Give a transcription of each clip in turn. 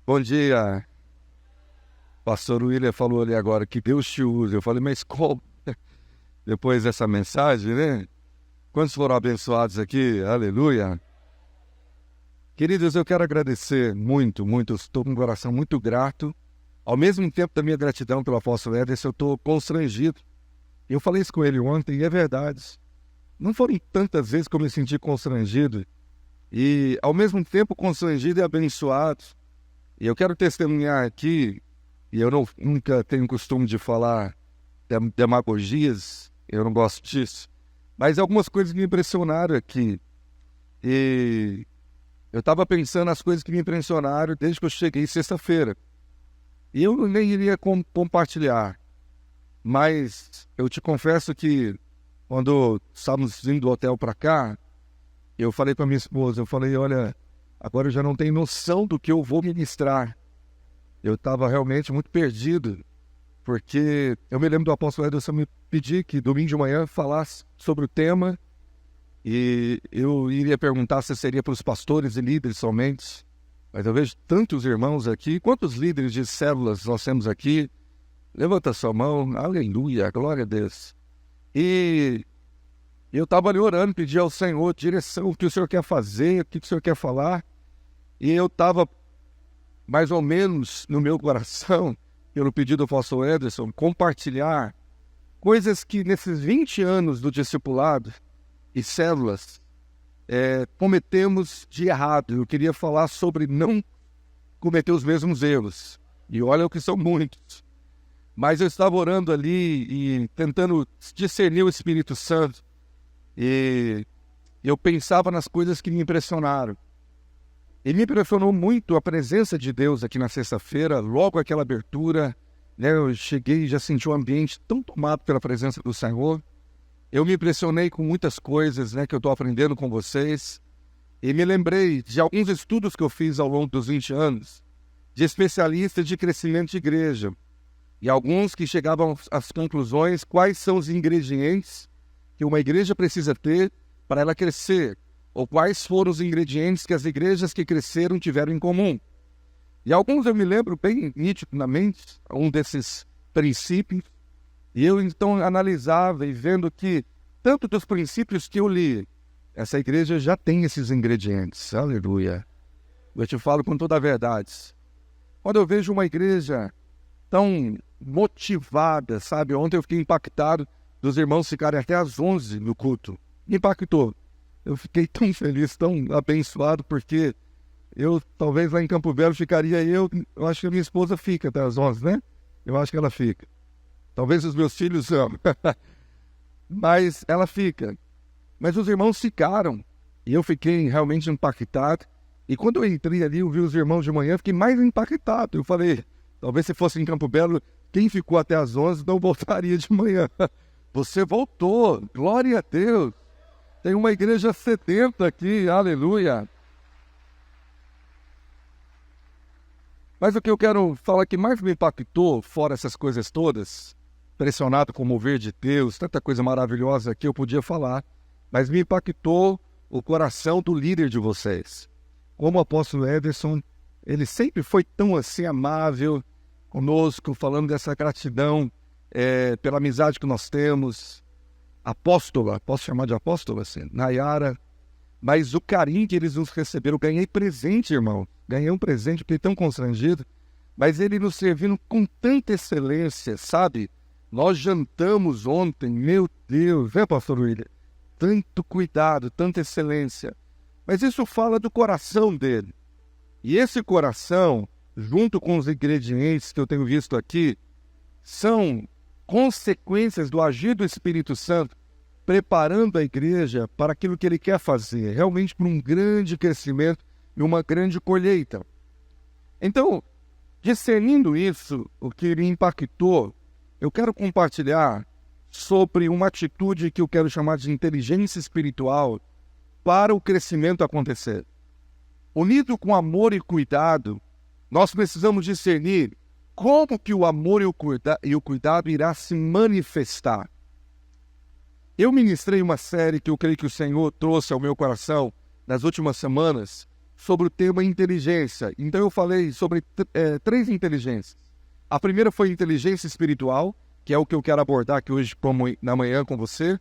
Bom dia. Pastor William falou ali agora que Deus te usa. Eu falei, mas como? Depois dessa mensagem, né? Quantos foram abençoados aqui? Aleluia. Queridos, eu quero agradecer muito, muito. Estou com um coração muito grato. Ao mesmo tempo da minha gratidão pelo apóstolo Ederson, eu estou constrangido. Eu falei isso com ele ontem e é verdade. Não foram tantas vezes que eu me senti constrangido. E, ao mesmo tempo, constrangido e abençoado. E eu quero testemunhar aqui, e eu nunca tenho costume de falar demagogias, eu não gosto disso, mas algumas coisas me impressionaram aqui. E eu estava pensando nas coisas que me impressionaram desde que eu cheguei sexta-feira. E eu nem iria compartilhar, mas eu te confesso que quando estávamos indo do hotel para cá, eu falei para minha esposa, eu falei, olha, agora eu já não tenho noção do que eu vou ministrar. Eu estava realmente muito perdido, porque eu me lembro do apóstolo Ederson me pedir que domingo de manhã falasse sobre o tema, e eu iria perguntar se seria para os pastores e líderes somente, mas eu vejo tantos irmãos aqui. Quantos líderes de células nós temos aqui? Levanta sua mão, aleluia, glória a Deus. E eu estava ali orando, pedi ao Senhor direção, o que o Senhor quer fazer, o que o Senhor quer falar, e eu estava mais ou menos no meu coração, pelo pedido do apóstolo Ederson, compartilhar coisas que nesses 20 anos do discipulado e células cometemos de errado. Eu queria falar sobre não cometer os mesmos erros. E olha o que são muitos. Mas eu estava orando ali e tentando discernir o Espírito Santo. E eu pensava nas coisas que me impressionaram. E me impressionou muito a presença de Deus aqui na sexta-feira, logo aquela abertura, né? Eu cheguei e já senti um ambiente tão tomado pela presença do Senhor. Eu me impressionei com muitas coisas, né, que eu estou aprendendo com vocês. E me lembrei de alguns estudos que eu fiz ao longo dos 20 anos, de especialistas de crescimento de igreja. E alguns que chegavam às conclusões quais são os ingredientes que uma igreja precisa ter para ela crescer, ou quais foram os ingredientes que as igrejas que cresceram tiveram em comum. E alguns eu me lembro bem nitidamente, um desses princípios, e eu então analisava e vendo que, tanto dos princípios que eu li, essa igreja já tem esses ingredientes, aleluia. Eu te falo com toda a verdade. Quando eu vejo uma igreja tão motivada, sabe? Ontem eu fiquei impactado dos irmãos ficarem até às 11 no culto. Me impactou. Eu fiquei tão feliz, tão abençoado, porque eu, talvez lá em Campo Belo, ficaria eu acho que a minha esposa fica até às 11, né? Eu acho que ela fica. Talvez os meus filhos não, mas ela fica. Mas os irmãos ficaram, e eu fiquei realmente impactado. E quando eu entrei ali, eu vi os irmãos de manhã, fiquei mais impactado. Eu falei, talvez se fosse em Campo Belo, quem ficou até às 11 não voltaria de manhã. Você voltou, glória a Deus. Tem uma igreja sedenta aqui, aleluia. Mas o que eu quero falar que mais me impactou, fora essas coisas todas, pressionado com o mover de Deus, tanta coisa maravilhosa que eu podia falar, mas me impactou o coração do líder de vocês. Como o apóstolo Ederson, ele sempre foi tão assim amável conosco, falando dessa gratidão pela amizade que nós temos. Apóstola, posso chamar de apóstola, assim, Nayara, mas o carinho que eles nos receberam, ganhei presente, irmão, ganhei um presente, fiquei tão constrangido, mas ele nos servindo com tanta excelência, sabe? Nós jantamos ontem, meu Deus, pastor William? Tanto cuidado, tanta excelência, mas isso fala do coração dele, e esse coração, junto com os ingredientes que eu tenho visto aqui, são consequências do agir do Espírito Santo, preparando a igreja para aquilo que ele quer fazer, realmente para um grande crescimento e uma grande colheita. Então, discernindo isso, o que me impactou, eu quero compartilhar sobre uma atitude que eu quero chamar de inteligência espiritual para o crescimento acontecer. Unido com amor e cuidado, nós precisamos discernir como que o amor e o cuidado irá se manifestar. Eu ministrei uma série que eu creio que o Senhor trouxe ao meu coração nas últimas semanas, sobre o tema inteligência. Então eu falei sobre 3 inteligências. A primeira foi inteligência espiritual, que é o que eu quero abordar aqui hoje na manhã com você.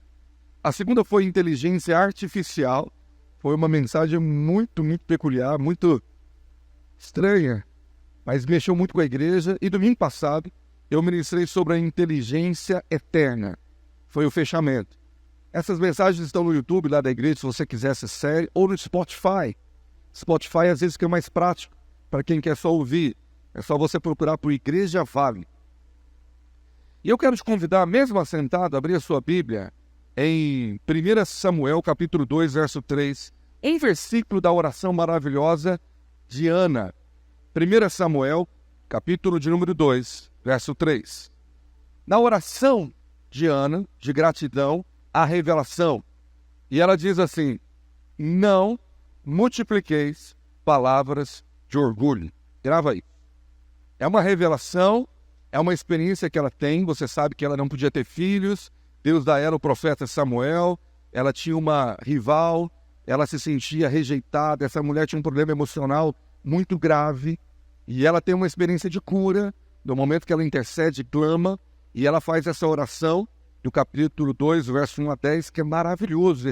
A segunda foi inteligência artificial. Foi uma mensagem muito, muito peculiar, muito estranha, mas mexeu muito com a igreja. E domingo passado eu ministrei sobre a inteligência eterna. Foi o fechamento. Essas mensagens estão no YouTube lá da igreja, se você quiser acessar, ou no Spotify. Spotify às vezes fica mais prático para quem quer só ouvir. É só você procurar por Igreja Vale. E eu quero te convidar, mesmo assentado, a abrir a sua Bíblia em 1 Samuel, capítulo 2, verso 3, um versículo da oração maravilhosa de Ana. 1 Samuel, capítulo de número 2, verso 3. Na oração de Ana, de gratidão, a revelação. E ela diz assim: não multipliqueis palavras de orgulho. Grava aí. É uma revelação, é uma experiência que ela tem. Você sabe que ela não podia ter filhos. Deus dá a ela o profeta Samuel. Ela tinha uma rival. Ela se sentia rejeitada. Essa mulher tinha um problema emocional muito grave. E ela tem uma experiência de cura. No momento que ela intercede, clama. E ela faz essa oração do capítulo 2, verso 1 a 10, que é maravilhoso.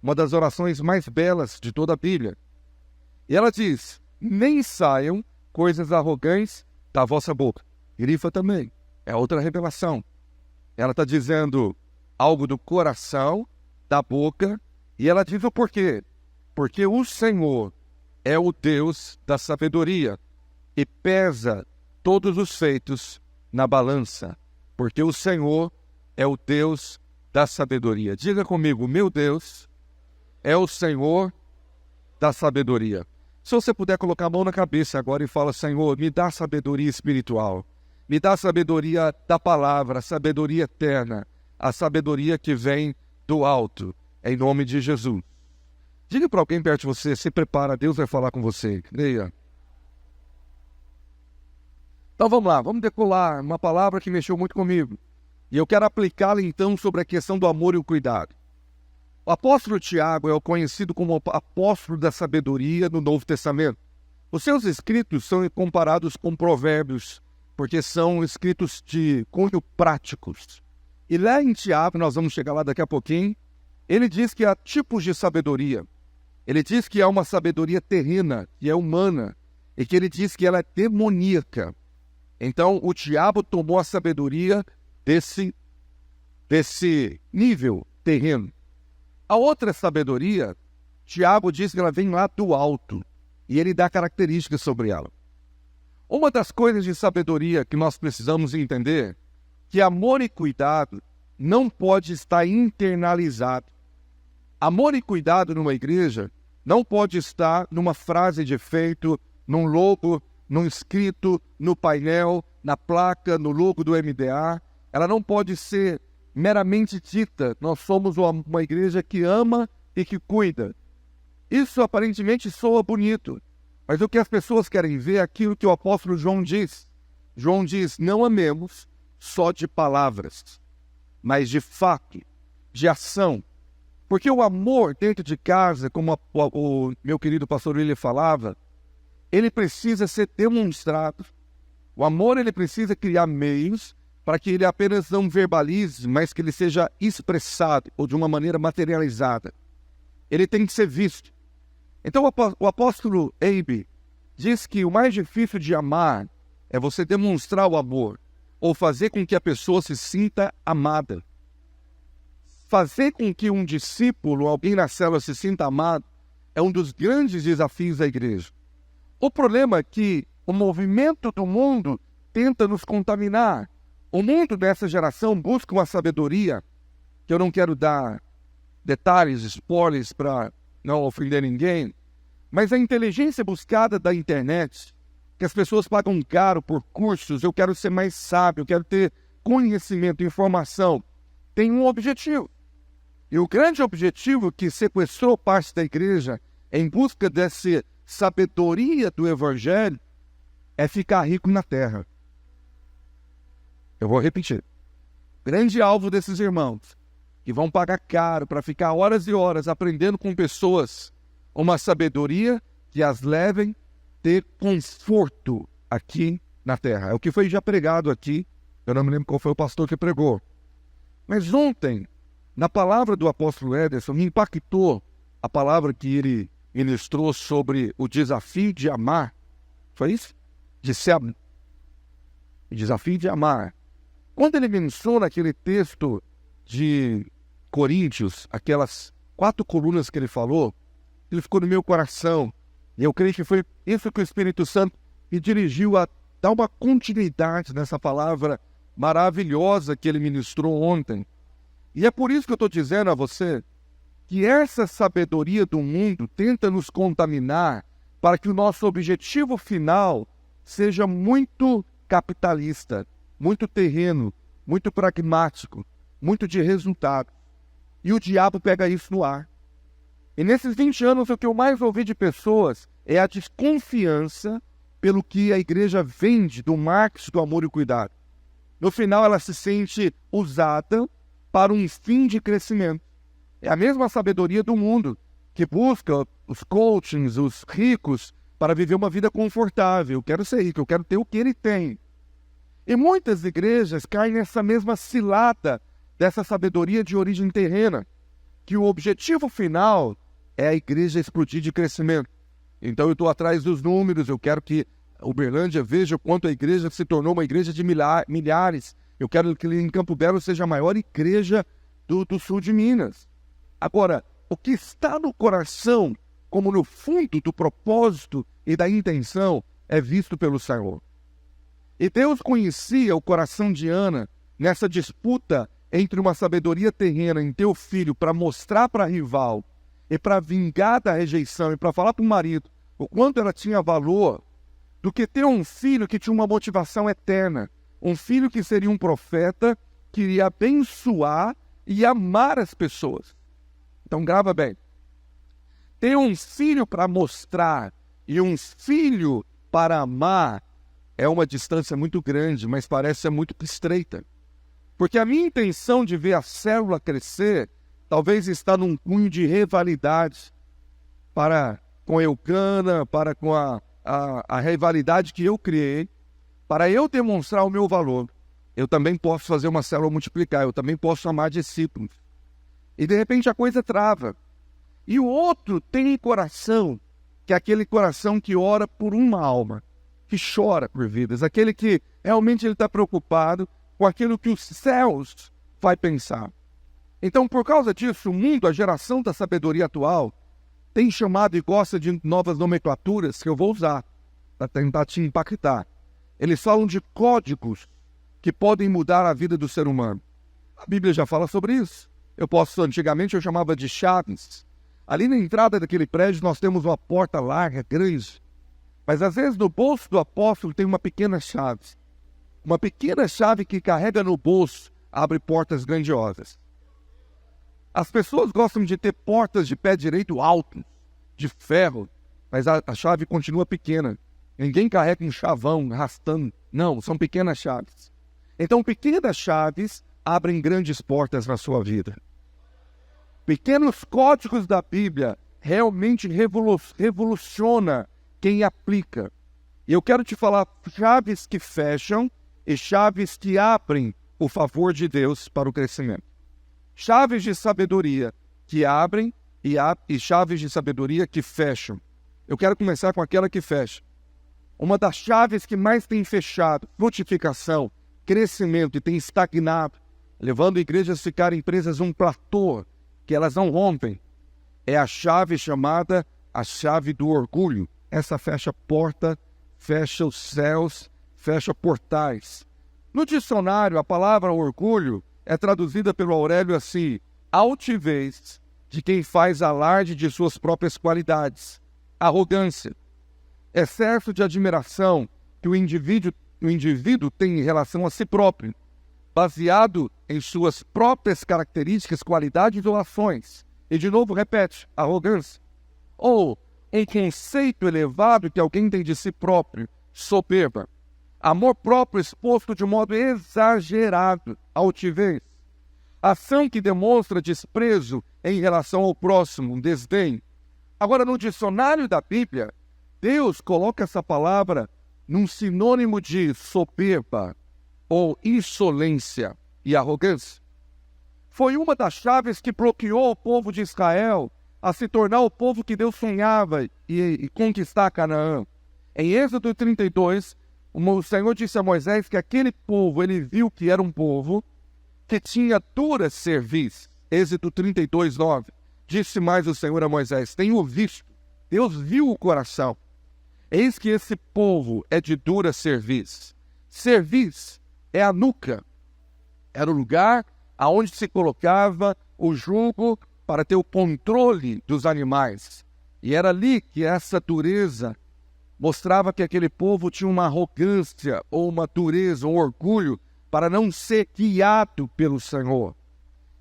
Uma das orações mais belas de toda a Bíblia. E ela diz: nem saiam coisas arrogantes da vossa boca. Grifa também. É outra revelação. Ela está dizendo algo do coração, da boca, e ela diz o porquê. Porque o Senhor é o Deus da sabedoria e pesa todos os feitos na balança. Porque o Senhor é o Deus da sabedoria. Diga comigo: meu Deus é o Senhor da sabedoria. Se você puder colocar a mão na cabeça agora e fala: Senhor, me dá sabedoria espiritual. Me dá sabedoria da palavra, a sabedoria eterna, a sabedoria que vem do alto, em nome de Jesus. Diga para alguém perto de você: se prepara, Deus vai falar com você. Creia. Então vamos lá, vamos decolar uma palavra que mexeu muito comigo. E eu quero aplicá-la então sobre a questão do amor e o cuidado. O apóstolo Tiago é o conhecido como apóstolo da sabedoria no Novo Testamento. Os seus escritos são comparados com provérbios, porque são escritos de cunho práticos. E lá em Tiago, nós vamos chegar lá daqui a pouquinho, ele diz que há tipos de sabedoria. Ele diz que há uma sabedoria terrena, que é humana, e que ele diz que ela é demoníaca. Então, o diabo tomou a sabedoria desse nível terreno. A outra sabedoria, Tiago diz que ela vem lá do alto, e ele dá características sobre ela. Uma das coisas de sabedoria que nós precisamos entender, que amor e cuidado não pode estar internalizado. Amor e cuidado numa igreja não pode estar numa frase de efeito, num logo, num escrito, no painel, na placa, no logo do MDA. Ela não pode ser meramente dita: nós somos uma igreja que ama e que cuida. Isso aparentemente soa bonito, mas o que as pessoas querem ver é aquilo que o apóstolo João diz. João diz: não amemos só de palavras, mas de fato, de ação. Porque o amor dentro de casa, como o meu querido pastor William falava, ele precisa ser demonstrado. O amor, ele precisa criar meios para que ele apenas não verbalize, mas que ele seja expressado ou de uma maneira materializada. Ele tem que ser visto. Então o apóstolo Abe diz que o mais difícil de amar é você demonstrar o amor, ou fazer com que a pessoa se sinta amada. Fazer com que um discípulo, alguém na célula, se sinta amado, é um dos grandes desafios da igreja. O problema é que o movimento do mundo tenta nos contaminar. O mundo dessa geração busca uma sabedoria, que eu não quero dar detalhes, spoilers para não ofender ninguém, mas a inteligência buscada da internet, que as pessoas pagam caro por cursos: eu quero ser mais sábio, eu quero ter conhecimento, informação, tem um objetivo. E o grande objetivo que sequestrou parte da igreja em busca dessa sabedoria do evangelho é ficar rico na terra. Eu vou repetir. Grande alvo desses irmãos que vão pagar caro para ficar horas e horas aprendendo com pessoas uma sabedoria que as levem ter conforto aqui na terra. É o que foi já pregado aqui. Eu não me lembro qual foi o pastor que pregou. Mas ontem, na palavra do apóstolo Ederson, me impactou a palavra que ele ministrou sobre o desafio de amar. Foi isso? O desafio de amar. Quando ele menciona aquele texto de Coríntios, aquelas 4 colunas que ele falou, ele ficou no meu coração. E eu creio que foi isso que o Espírito Santo me dirigiu a dar uma continuidade nessa palavra maravilhosa que ele ministrou ontem. E é por isso que eu estou dizendo a você que essa sabedoria do mundo tenta nos contaminar para que o nosso objetivo final seja muito capitalista, muito terreno, muito pragmático, muito de resultado. E o diabo pega isso no ar. E nesses 20 anos, o que eu mais ouvi de pessoas é a desconfiança pelo que a igreja vende do marketing do amor e cuidado. No final, ela se sente usada para um fim de crescimento. É a mesma sabedoria do mundo, que busca os coachings, os ricos, para viver uma vida confortável. Eu quero ser rico, eu quero ter o que ele tem. E muitas igrejas caem nessa mesma cilada dessa sabedoria de origem terrena, que o objetivo final é a igreja explodir de crescimento. Então eu estou atrás dos números, eu quero que Uberlândia veja o quanto a igreja se tornou uma igreja de milhares. Eu quero que em Campo Belo seja a maior igreja do sul de Minas. Agora, o que está no coração, como no fundo do propósito e da intenção, é visto pelo Senhor. E Deus conhecia o coração de Ana nessa disputa entre uma sabedoria terrena em ter o filho para mostrar para a rival e para vingar da rejeição e para falar para o marido o quanto ela tinha valor, do que ter um filho que tinha uma motivação eterna, um filho que seria um profeta, que iria abençoar e amar as pessoas. Então grava bem. Ter um filho para mostrar e um filho para amar é uma distância muito grande, mas parece ser muito estreita. Porque a minha intenção de ver a célula crescer talvez está num cunho de rivalidade para com Eucana, para com a rivalidade que eu criei, para eu demonstrar o meu valor. Eu também posso fazer uma célula multiplicar, eu também posso amar discípulos. E de repente a coisa trava. E o outro tem coração, que é aquele coração que ora por uma alma, que chora por vidas, aquele que realmente ele está preocupado com aquilo que os céus vai pensar. Então, por causa disso, o mundo, a geração da sabedoria atual, tem chamado e gosta de novas nomenclaturas que eu vou usar para tentar te impactar. Eles falam de códigos que podem mudar a vida do ser humano. A Bíblia já fala sobre isso. Antigamente eu chamava de chaves. Ali na entrada daquele prédio nós temos uma porta larga, grande. Mas às vezes no bolso do apóstolo tem uma pequena chave. Uma pequena chave que carrega no bolso abre portas grandiosas. As pessoas gostam de ter portas de pé direito alto, de ferro, mas a chave continua pequena. Ninguém carrega um chavão arrastando. Não, são pequenas chaves. Então pequenas chaves abrem grandes portas na sua vida. Pequenos códigos da Bíblia realmente revoluciona quem aplica. E eu quero te falar chaves que fecham e chaves que abrem o favor de Deus para o crescimento. Chaves de sabedoria que abrem e chaves de sabedoria que fecham. Eu quero começar com aquela que fecha. Uma das chaves que mais tem fechado, frutificação, crescimento e tem estagnado, levando igrejas a ficarem presas a um platô que elas não rompem, é a chave chamada a chave do orgulho. Essa fecha porta, fecha os céus, fecha portais. No dicionário, a palavra orgulho é traduzida pelo Aurélio assim: altivez de quem faz alarde de suas próprias qualidades. Arrogância, excesso de admiração que o indivíduo tem em relação a si próprio, baseado em suas próprias características, qualidades ou ações. E de novo repete, arrogância. Ou um conceito elevado que alguém tem de si próprio, soberba. Amor próprio exposto de modo exagerado, altivez. Ação que demonstra desprezo em relação ao próximo, um desdém. Agora, no dicionário da Bíblia, Deus coloca essa palavra num sinônimo de soberba ou insolência e arrogância. Foi uma das chaves que bloqueou o povo de Israel a se tornar o povo que Deus sonhava e conquistar Canaã. Em Êxodo 32, o Senhor disse a Moisés que aquele povo, ele viu que era um povo que tinha dura cerviz. Êxodo 32, 9. Disse mais o Senhor a Moisés: tenho visto, Deus viu o coração. Eis que esse povo é de dura cerviz. Cerviz é a nuca. Era o lugar aonde se colocava o jugo para ter o controle dos animais. E era ali que essa dureza mostrava que aquele povo tinha uma arrogância, ou uma dureza, um orgulho, para não ser guiado pelo Senhor.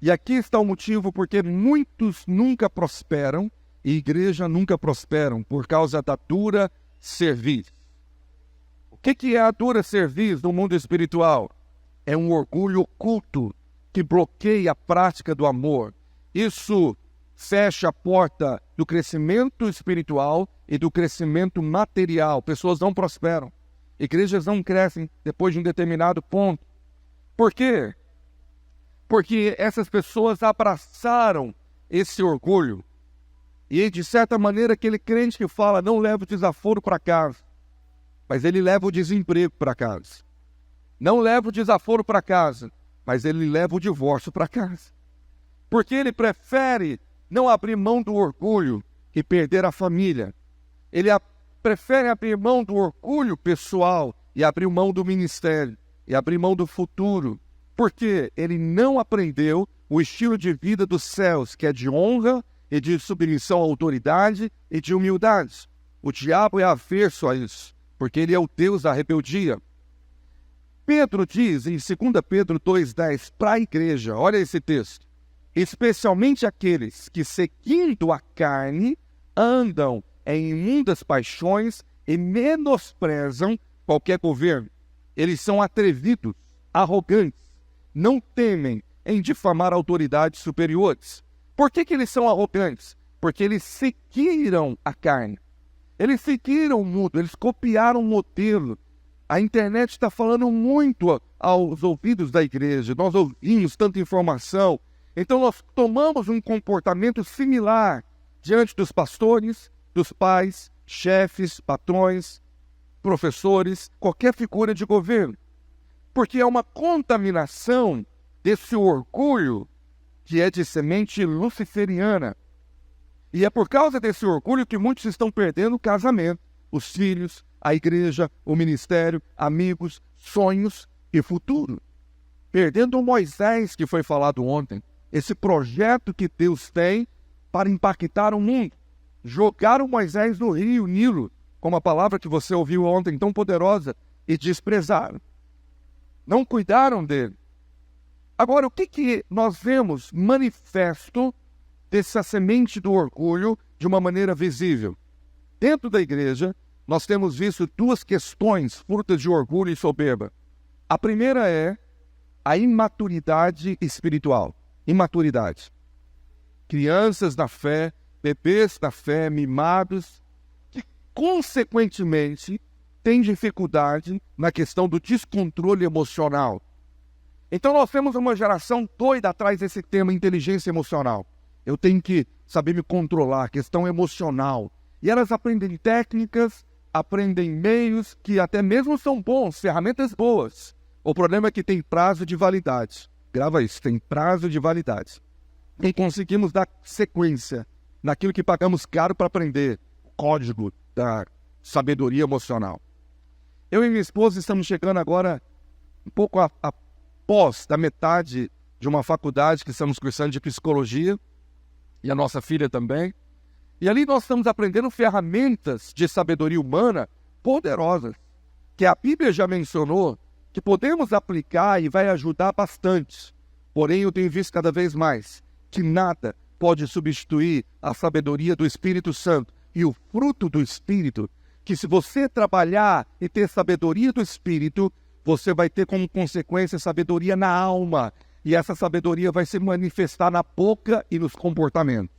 E aqui está o motivo porque muitos nunca prosperam e igreja nunca prosperam por causa da dura cerviz. O que é a dura cerviz no mundo espiritual? É um orgulho oculto que bloqueia a prática do amor. Isso fecha a porta do crescimento espiritual e do crescimento material. Pessoas não prosperam. Igrejas não crescem depois de um determinado ponto. Por quê? Porque essas pessoas abraçaram esse orgulho. E, de certa maneira, aquele crente que fala, não leva o desaforo para casa, mas ele leva o desemprego para casa. Não leva o desaforo para casa, mas ele leva o divórcio para casa. Porque ele prefere não abrir mão do orgulho e perder a família. Ele prefere abrir mão do orgulho pessoal e abrir mão do ministério, e abrir mão do futuro. Porque ele não aprendeu o estilo de vida dos céus, que é de honra e de submissão à autoridade e de humildade. O diabo é averso a isso, porque ele é o Deus da rebeldia. Pedro diz em 2 Pedro 2,10 para a igreja, olha esse texto: especialmente aqueles que, seguindo a carne, andam em imundas paixões e menosprezam qualquer governo. Eles são atrevidos, arrogantes, não temem em difamar autoridades superiores. Por que eles são arrogantes? Porque eles seguiram a carne. Eles seguiram o mundo, eles copiaram o modelo. A internet está falando muito aos ouvidos da igreja. Nós ouvimos tanta informação. Então nós tomamos um comportamento similar diante dos pastores, dos pais, chefes, patrões, professores, qualquer figura de governo. Porque é uma contaminação desse orgulho que é de semente luciferiana. E é por causa desse orgulho que muitos estão perdendo o casamento, os filhos, a igreja, o ministério, amigos, sonhos e futuro. Perdendo o Moisés que foi falado ontem, esse projeto que Deus tem para impactar o mundo. Jogaram Moisés no rio Nilo, como a palavra que você ouviu ontem, tão poderosa, e desprezaram. Não cuidaram dele. Agora, o que nós vemos manifesto dessa semente do orgulho de uma maneira visível? Dentro da igreja, nós temos visto duas questões frutas de orgulho e soberba. A primeira é a imaturidade espiritual. Imaturidade. Crianças na fé, bebês na fé, mimados, que consequentemente têm dificuldade na questão do descontrole emocional. Então nós temos uma geração doida atrás desse tema inteligência emocional. Eu tenho que saber me controlar, questão emocional. E elas aprendem técnicas, aprendem meios que até mesmo são bons, ferramentas boas. O problema é que tem prazo de validade. Grava isso, tem prazo de validade. E conseguimos dar sequência naquilo que pagamos caro para aprender, o código da sabedoria emocional. Eu e minha esposa estamos chegando agora um pouco após da metade de uma faculdade que estamos cursando de psicologia, e a nossa filha também. E ali nós estamos aprendendo ferramentas de sabedoria humana poderosas, que a Bíblia já mencionou, que podemos aplicar e vai ajudar bastante. Porém, eu tenho visto cada vez mais que nada pode substituir a sabedoria do Espírito Santo e o fruto do Espírito, que se você trabalhar e ter sabedoria do Espírito, você vai ter como consequência sabedoria na alma, e essa sabedoria vai se manifestar na boca e nos comportamentos.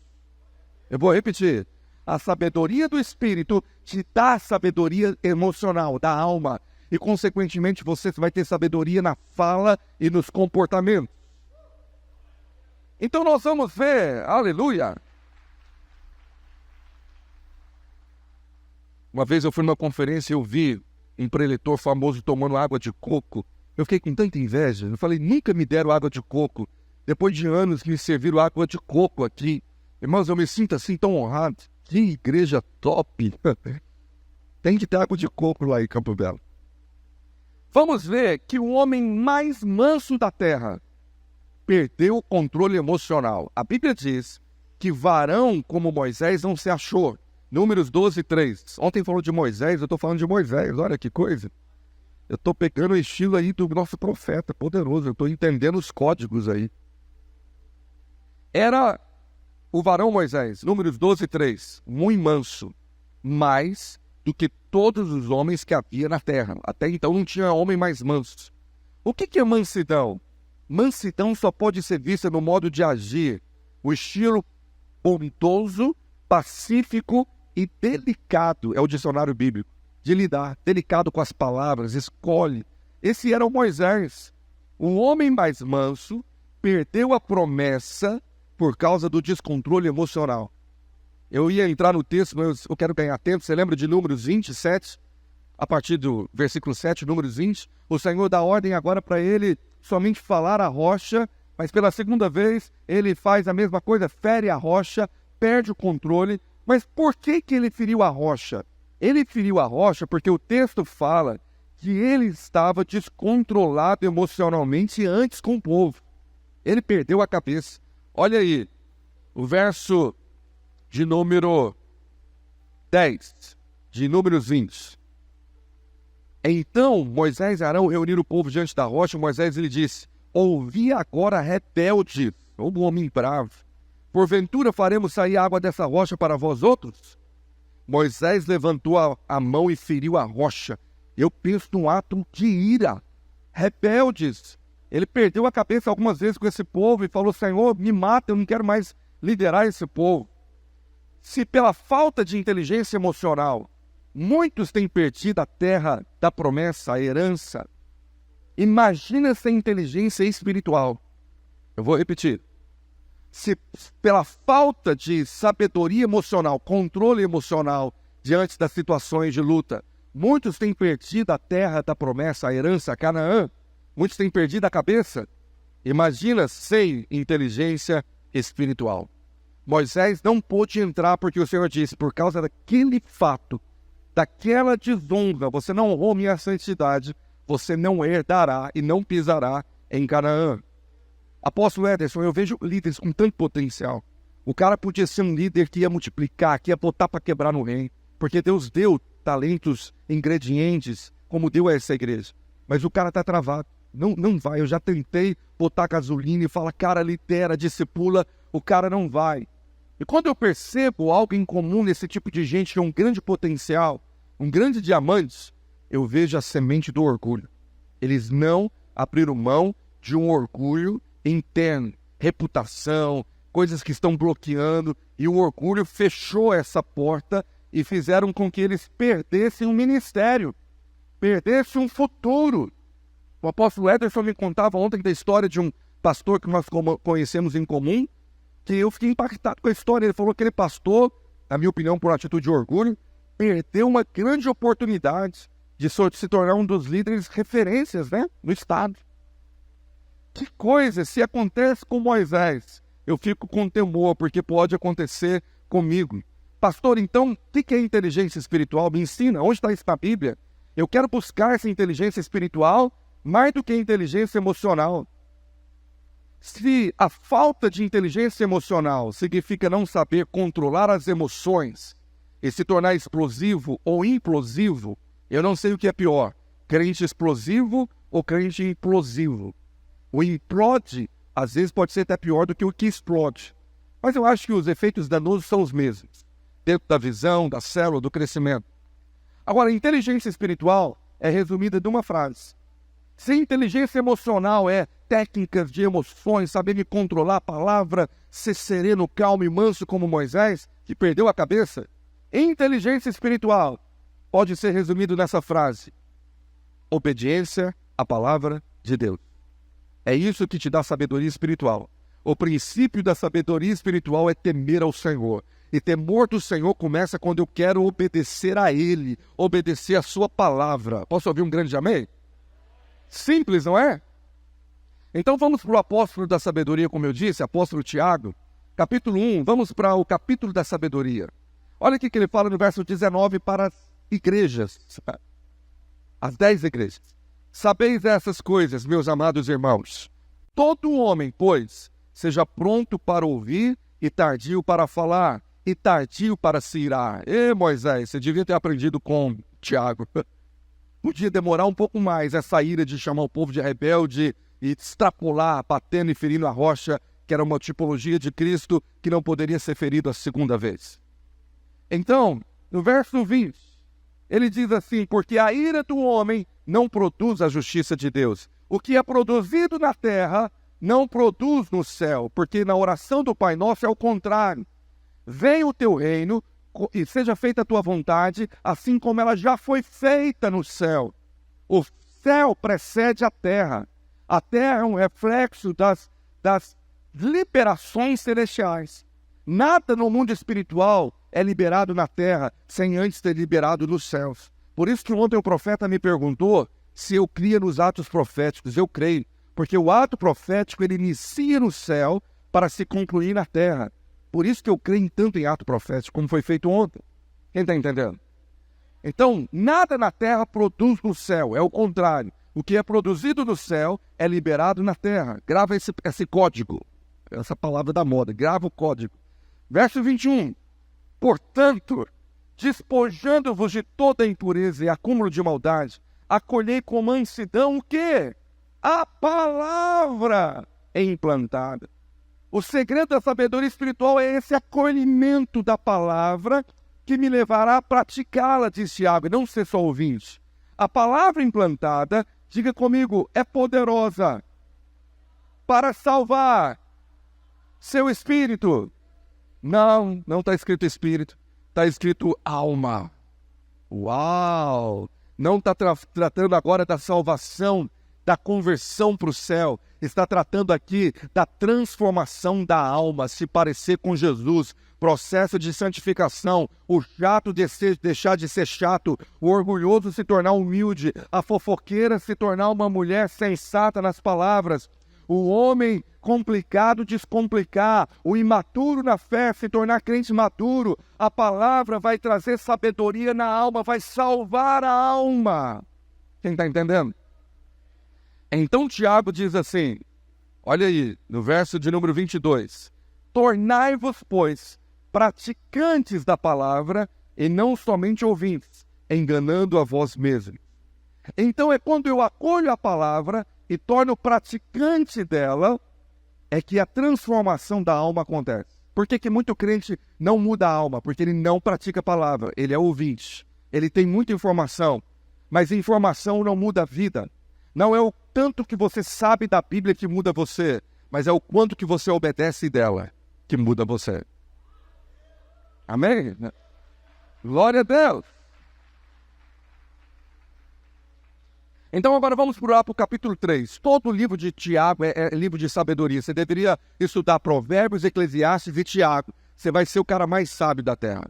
Eu vou repetir. A sabedoria do Espírito te dá sabedoria emocional, da alma. E, consequentemente, você vai ter sabedoria na fala e nos comportamentos. Então, nós vamos ver, aleluia. Uma vez eu fui numa conferência e eu vi um preletor famoso tomando água de coco. Eu fiquei com tanta inveja. Eu falei, nunca me deram água de coco. Depois de anos que me serviram água de coco aqui. Irmãos, eu me sinto assim tão honrado. Que igreja top! Tem que ter água de coco lá em Campo Belo. Vamos ver que o homem mais manso da terra perdeu o controle emocional. A Bíblia diz que varão como Moisés não se achou. Números 12, 3. Ontem falou de Moisés, eu estou falando de Moisés. Olha que coisa. Eu estou pegando o estilo aí do nosso profeta poderoso. Eu estou entendendo os códigos aí. Era o varão Moisés, Números 12, 3. Muito manso, mais do que todos os homens que havia na terra. Até então não tinha homem mais manso. O que é mansidão? Mansidão só pode ser vista no modo de agir. O estilo bondoso, pacífico e delicado é o dicionário bíblico. De lidar, delicado com as palavras, escolhe. Esse era o Moisés. O homem mais manso perdeu a promessa por causa do descontrole emocional. Eu ia entrar no texto, mas eu quero ganhar tempo. Você lembra de Números 27? A partir do versículo 7, Números 20. O Senhor dá ordem agora para ele somente falar a rocha, mas pela segunda vez ele faz a mesma coisa, fere a rocha, perde o controle. Mas por que ele feriu a rocha? Ele feriu a rocha porque o texto fala que ele estava descontrolado emocionalmente antes com o povo. Ele perdeu a cabeça. Olha aí, o verso de número 10, de Números 20. Então Moisés e Arão reuniram o povo diante da rocha. Moisés lhe disse, ouvi agora rebelde, o homem bravo. Porventura faremos sair água dessa rocha para vós outros? Moisés levantou a mão e feriu a rocha. Eu penso num ato de ira. Rebeldes. Ele perdeu a cabeça algumas vezes com esse povo e falou, Senhor, me mata, eu não quero mais liderar esse povo. Se pela falta de inteligência emocional, muitos têm perdido a terra da promessa, a herança, imagina sem inteligência espiritual. Eu vou repetir. Se pela falta de sabedoria emocional, controle emocional diante das situações de luta, muitos têm perdido a terra da promessa, a herança, a Canaã, muitos têm perdido a cabeça, imagina sem inteligência espiritual. Moisés não pôde entrar porque o Senhor disse, por causa daquele fato, daquela desonra, você não honrou minha santidade, você não herdará e não pisará em Canaã. Apóstolo Ederson, eu vejo líderes com tanto potencial. O cara podia ser um líder que ia multiplicar, que ia botar para quebrar no reino, porque Deus deu talentos, ingredientes, como deu a essa igreja. Mas o cara está travado. Não vai. Eu já tentei botar gasolina e falar, cara, lidera, discipula, o cara não vai. E quando eu percebo algo em comum nesse tipo de gente que é um grande potencial, um grande diamante, eu vejo a semente do orgulho. Eles não abriram mão de um orgulho interno, reputação, coisas que estão bloqueando, e o orgulho fechou essa porta e fizeram com que eles perdessem um ministério, perdessem um futuro. O apóstolo Ederson me contava ontem da história de um pastor que nós conhecemos em comum, que eu fiquei impactado com a história. Ele falou que aquele pastor, na minha opinião, por atitude de orgulho, perdeu uma grande oportunidade de se tornar um dos líderes referências, no estado. Que coisa, se acontece com Moisés, eu fico com temor, porque pode acontecer comigo. Pastor, então, o que é inteligência espiritual? Me ensina, onde está isso na Bíblia? Eu quero buscar essa inteligência espiritual mais do que a inteligência emocional. Se a falta de inteligência emocional significa não saber controlar as emoções e se tornar explosivo ou implosivo, eu não sei o que é pior, crente explosivo ou crente implosivo. O implode, às vezes, pode ser até pior do que o que explode. Mas eu acho que os efeitos danosos são os mesmos, dentro da visão, da célula, do crescimento. Agora, a inteligência espiritual é resumida de uma frase. Se inteligência emocional é técnicas de emoções, saber me controlar a palavra, ser sereno, calmo e manso como Moisés, que perdeu a cabeça? Inteligência espiritual pode ser resumido nessa frase: obediência à palavra de Deus. É isso que te dá sabedoria espiritual. O princípio da sabedoria espiritual é temer ao Senhor. E temor do Senhor começa quando eu quero obedecer a Ele, obedecer a sua palavra. Posso ouvir um grande amém? Simples, não é? Então vamos para o apóstolo da sabedoria, como eu disse, apóstolo Tiago, capítulo 1, vamos para o capítulo da sabedoria. Olha o que ele fala no verso 19 para as igrejas, as 10 igrejas. Sabeis essas coisas, meus amados irmãos. Todo homem, pois, seja pronto para ouvir e tardio para falar, e tardio para se irar. Moisés, você devia ter aprendido com Tiago. Podia demorar um pouco mais essa ira de chamar o povo de rebelde e extrapolar, batendo e ferindo a rocha, que era uma tipologia de Cristo que não poderia ser ferido a segunda vez. Então, no verso 20, ele diz assim: porque a ira do homem não produz a justiça de Deus. O que é produzido na terra não produz no céu, porque na oração do Pai Nosso é o contrário. Venha o teu reino e seja feita a tua vontade, assim como ela já foi feita no céu. O céu precede a terra. A terra é um reflexo das liberações celestiais. Nada no mundo espiritual é liberado na terra sem antes ter liberado nos céus. Por isso que ontem o profeta me perguntou se eu cria nos atos proféticos. Eu creio, porque o ato profético ele inicia no céu para se concluir na terra. Por isso que eu creio tanto em ato profético, como foi feito ontem. Quem está entendendo? Então, nada na terra produz no céu, é o contrário. O que é produzido no céu é liberado na terra. Grava esse código, essa palavra da moda, grava o código. Verso 21. Portanto, despojando-vos de toda impureza e acúmulo de maldade, acolhei com mansidão o quê? A palavra implantada. O segredo da sabedoria espiritual é esse acolhimento da palavra que me levará a praticá-la, diz Tiago, e não ser só ouvinte. A palavra implantada, diga comigo, é poderosa para salvar seu espírito. Não está escrito espírito, está escrito alma. Uau! Não está tratando agora da salvação, da conversão para o céu. Está tratando aqui da transformação da alma, se parecer com Jesus. Processo de santificação, o chato deixar de ser chato, o orgulhoso se tornar humilde, a fofoqueira se tornar uma mulher sensata nas palavras, o homem complicado descomplicar, o imaturo na fé se tornar crente maduro. A palavra vai trazer sabedoria na alma, vai salvar a alma. Quem está entendendo? Então Tiago diz assim, olha aí, no verso de número 22, tornai-vos, pois, praticantes da palavra e não somente ouvintes, enganando a vós mesmos. Então é quando eu acolho a palavra e torno praticante dela, é que a transformação da alma acontece. Por que muito crente não muda a alma? Porque ele não pratica a palavra, ele é ouvinte. Ele tem muita informação, mas informação não muda a vida. Não é o tanto que você sabe da Bíblia que muda você, mas é o quanto que você obedece dela que muda você. Amém? Glória a Deus. Então agora vamos para o capítulo 3. Todo o livro de Tiago é livro de sabedoria. Você deveria estudar Provérbios, Eclesiastes e Tiago. Você vai ser o cara mais sábio da terra.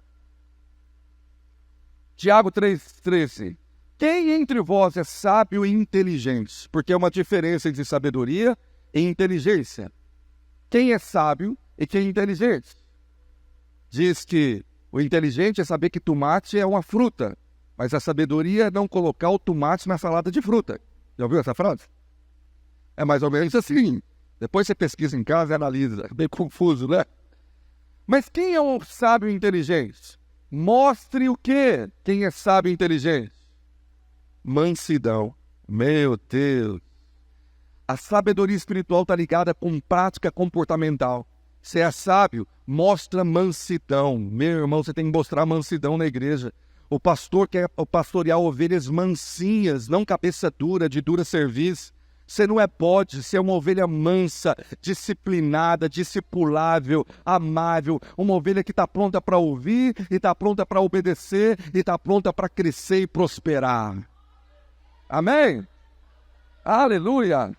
Tiago 3,13. Quem entre vós é sábio e inteligente? Porque é uma diferença entre sabedoria e inteligência. Quem é sábio e quem é inteligente? Diz que o inteligente é saber que tomate é uma fruta, mas a sabedoria é não colocar o tomate na salada de fruta. Já ouviu essa frase? É mais ou menos assim. Depois você pesquisa em casa e analisa. É bem confuso, né? Mas quem é um sábio e inteligente? Mostre o quê? Quem é sábio e inteligente? Mansidão. Meu Deus. A sabedoria espiritual está ligada com prática comportamental. Se é sábio, mostra mansidão. Meu irmão, você tem que mostrar mansidão na igreja. O pastor quer pastorear ovelhas mansinhas, não cabeça dura, de dura serviço. Você não é bode, você é uma ovelha mansa, disciplinada, discipulável, amável. Uma ovelha que está pronta para ouvir, e está pronta para obedecer, e está pronta para crescer e prosperar. Amém? Aleluia!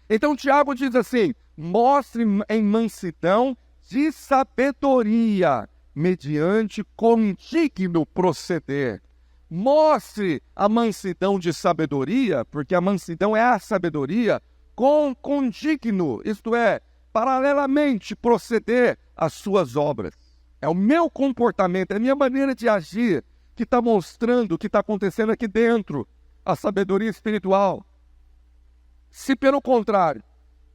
Então Tiago diz assim: mostre em mansidão de sabedoria, mediante condigno proceder. Mostre a mansidão de sabedoria, porque a mansidão é a sabedoria, com condigno, isto é, paralelamente proceder às suas obras. É o meu comportamento, é a minha maneira de agir que está mostrando o que está acontecendo aqui dentro, a sabedoria espiritual. Se pelo contrário,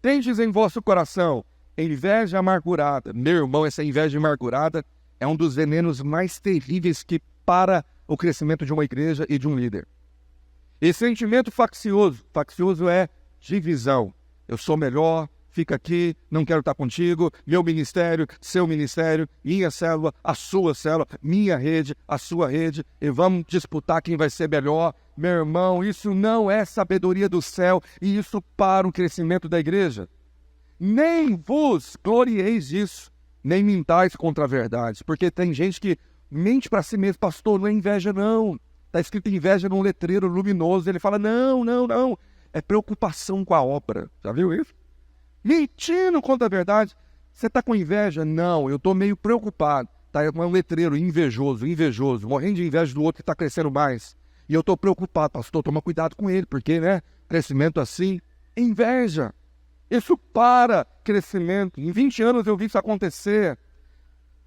tendes em vosso coração inveja amargurada, meu irmão, essa inveja amargurada é um dos venenos mais terríveis que para o crescimento de uma igreja e de um líder. E sentimento faccioso é divisão. Eu sou melhor, fica aqui, não quero estar contigo, meu ministério, seu ministério, minha célula, a sua célula, minha rede, a sua rede, e vamos disputar quem vai ser melhor. Meu irmão, isso não é sabedoria do céu, e isso para o crescimento da igreja. Nem vos glorieis disso, nem mintais contra a verdade, porque tem gente que mente para si mesmo: pastor, não é inveja não, está escrito inveja num letreiro luminoso. Ele fala: não, é preocupação com a obra. Já viu isso? Mentindo contra a verdade. Você está com inveja? Não, eu estou meio preocupado. Tá, é um letreiro invejoso, morrendo de inveja do outro que está crescendo mais. E eu estou preocupado: pastor, toma cuidado com ele, porque, crescimento assim, inveja. Isso para crescimento. Em 20 anos eu vi isso acontecer.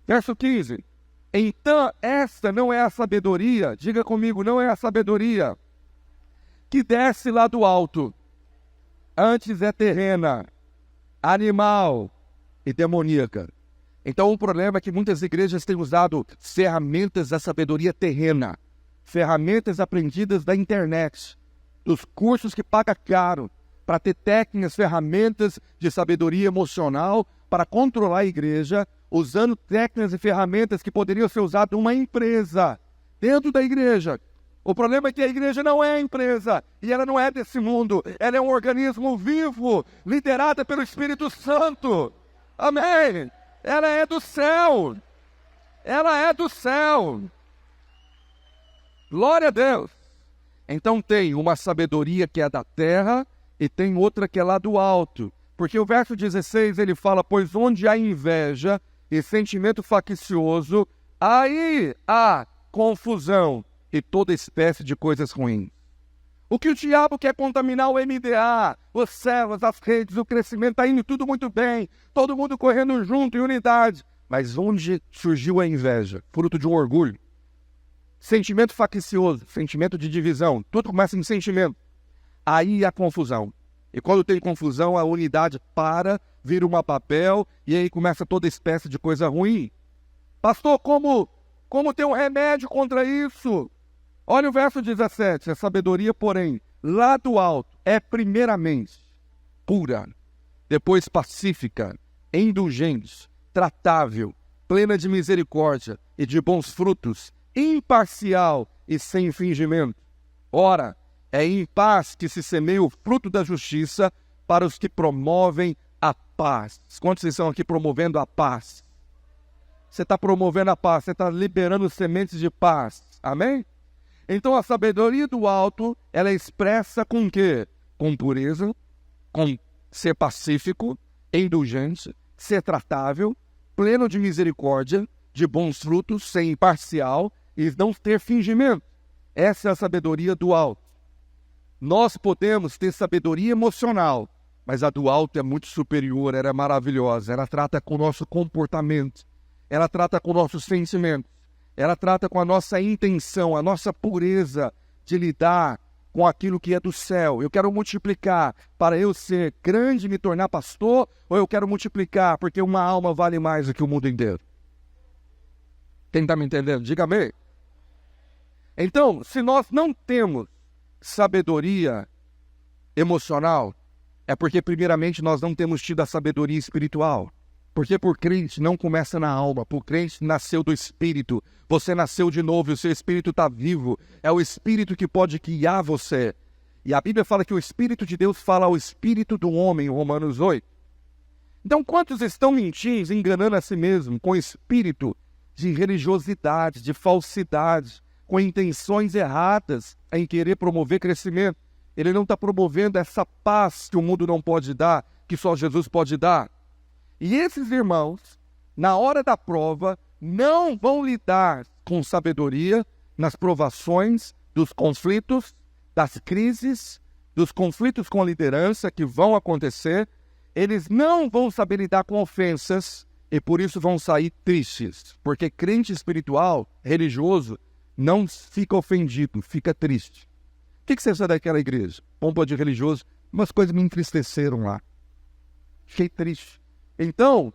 Verso 15. Então, esta não é a sabedoria, diga comigo, não é a sabedoria que desce lá do alto, antes é terrena, animal e demoníaca. Então o problema é que muitas igrejas têm usado ferramentas da sabedoria terrena, ferramentas aprendidas da internet, dos cursos que paga caro, para ter técnicas, ferramentas de sabedoria emocional para controlar a igreja, usando técnicas e ferramentas que poderiam ser usadas numa empresa, dentro da igreja. O problema é que a igreja não é empresa, e ela não é desse mundo, ela é um organismo vivo, liderada pelo Espírito Santo. Amém? Ela é do céu. Ela é do céu. Glória a Deus. Então tem uma sabedoria que é da terra, e tem outra que é lá do alto. Porque o verso 16 ele fala: pois onde há inveja e sentimento faccioso, aí há confusão e toda espécie de coisas ruins. O que o diabo quer contaminar o MDA, os células, as redes, o crescimento, está indo tudo muito bem, todo mundo correndo junto em unidade. Mas onde surgiu a inveja? Fruto de um orgulho. Sentimento faccioso, sentimento de divisão, tudo começa em sentimento. Aí há confusão. E quando tem confusão, a unidade para, vira uma Babel, e aí começa toda espécie de coisa ruim. Pastor, como ter um remédio contra isso? Olha o verso 17. A sabedoria, porém, lá do alto, é primeiramente pura, depois pacífica, indulgente, tratável, plena de misericórdia e de bons frutos, imparcial e sem fingimento. Ora, é em paz que se semeia o fruto da justiça para os que promovem a paz. Quantos estão aqui promovendo a paz? Você está promovendo a paz, você está liberando sementes de paz. Amém? Então a sabedoria do alto, ela é expressa com o quê? Com pureza, com ser pacífico, indulgente, ser tratável, pleno de misericórdia, de bons frutos, ser imparcial e não ter fingimento. Essa é a sabedoria do alto. Nós podemos ter sabedoria emocional, mas a do alto é muito superior, ela é maravilhosa. Ela trata com o nosso comportamento, ela trata com nossos sentimentos, ela trata com a nossa intenção, a nossa pureza de lidar com aquilo que é do céu. Eu quero multiplicar para eu ser grande e me tornar pastor, ou eu quero multiplicar porque uma alma vale mais do que o mundo inteiro? Quem está me entendendo? Diga amém. Então, se nós não temos sabedoria emocional, é porque primeiramente nós não temos tido a sabedoria espiritual. Porque por crente não começa na alma, por crente nasceu do Espírito. Você nasceu de novo e o seu Espírito está vivo. É o Espírito que pode guiar você. E a Bíblia fala que o Espírito de Deus fala ao Espírito do homem, Romanos 8. Então, quantos estão mentindo, enganando a si mesmo, com espírito de religiosidade, de falsidade, com intenções erradas em querer promover crescimento? Ele não está promovendo essa paz que o mundo não pode dar, que só Jesus pode dar. E esses irmãos, na hora da prova, não vão lidar com sabedoria nas provações, dos conflitos, das crises, dos conflitos com a liderança que vão acontecer. Eles não vão saber lidar com ofensas e por isso vão sair tristes. Porque crente espiritual, religioso, não fica ofendido, fica triste. O que você sabe daquela igreja? Pompa de religioso, umas coisas me entristeceram lá. Fiquei triste. Então,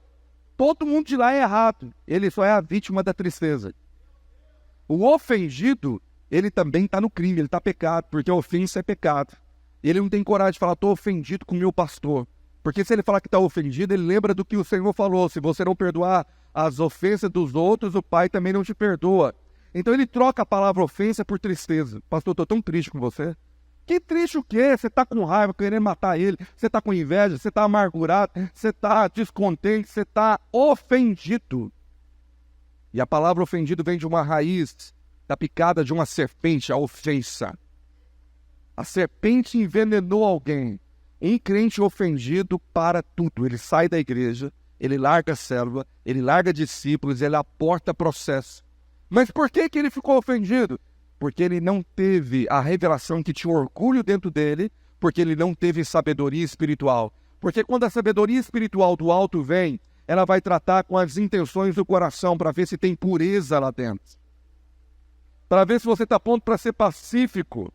todo mundo de lá é errado. Ele só é a vítima da tristeza. O ofendido, ele também está no crime, ele está pecado, porque a ofensa é pecado. Ele não tem coragem de falar, estou ofendido com o meu pastor. Porque se ele falar que está ofendido, ele lembra do que o Senhor falou. Se você não perdoar as ofensas dos outros, o Pai também não te perdoa. Então ele troca a palavra ofensa por tristeza. Pastor, estou tão triste com você. Que triste o quê? Você está com raiva, querendo matar ele. Você está com inveja, você está amargurado, você está descontente, você está ofendido. E a palavra ofendido vem de uma raiz da picada de uma serpente, a ofensa. A serpente envenenou alguém. Um crente ofendido para tudo. Ele sai da igreja, ele larga a célula, ele larga discípulos, ele aporta processo. Mas por que ele ficou ofendido? Porque ele não teve a revelação que tinha orgulho dentro dele, porque ele não teve sabedoria espiritual. Porque quando a sabedoria espiritual do alto vem, ela vai tratar com as intenções do coração para ver se tem pureza lá dentro. Para ver se você está pronto para ser pacífico.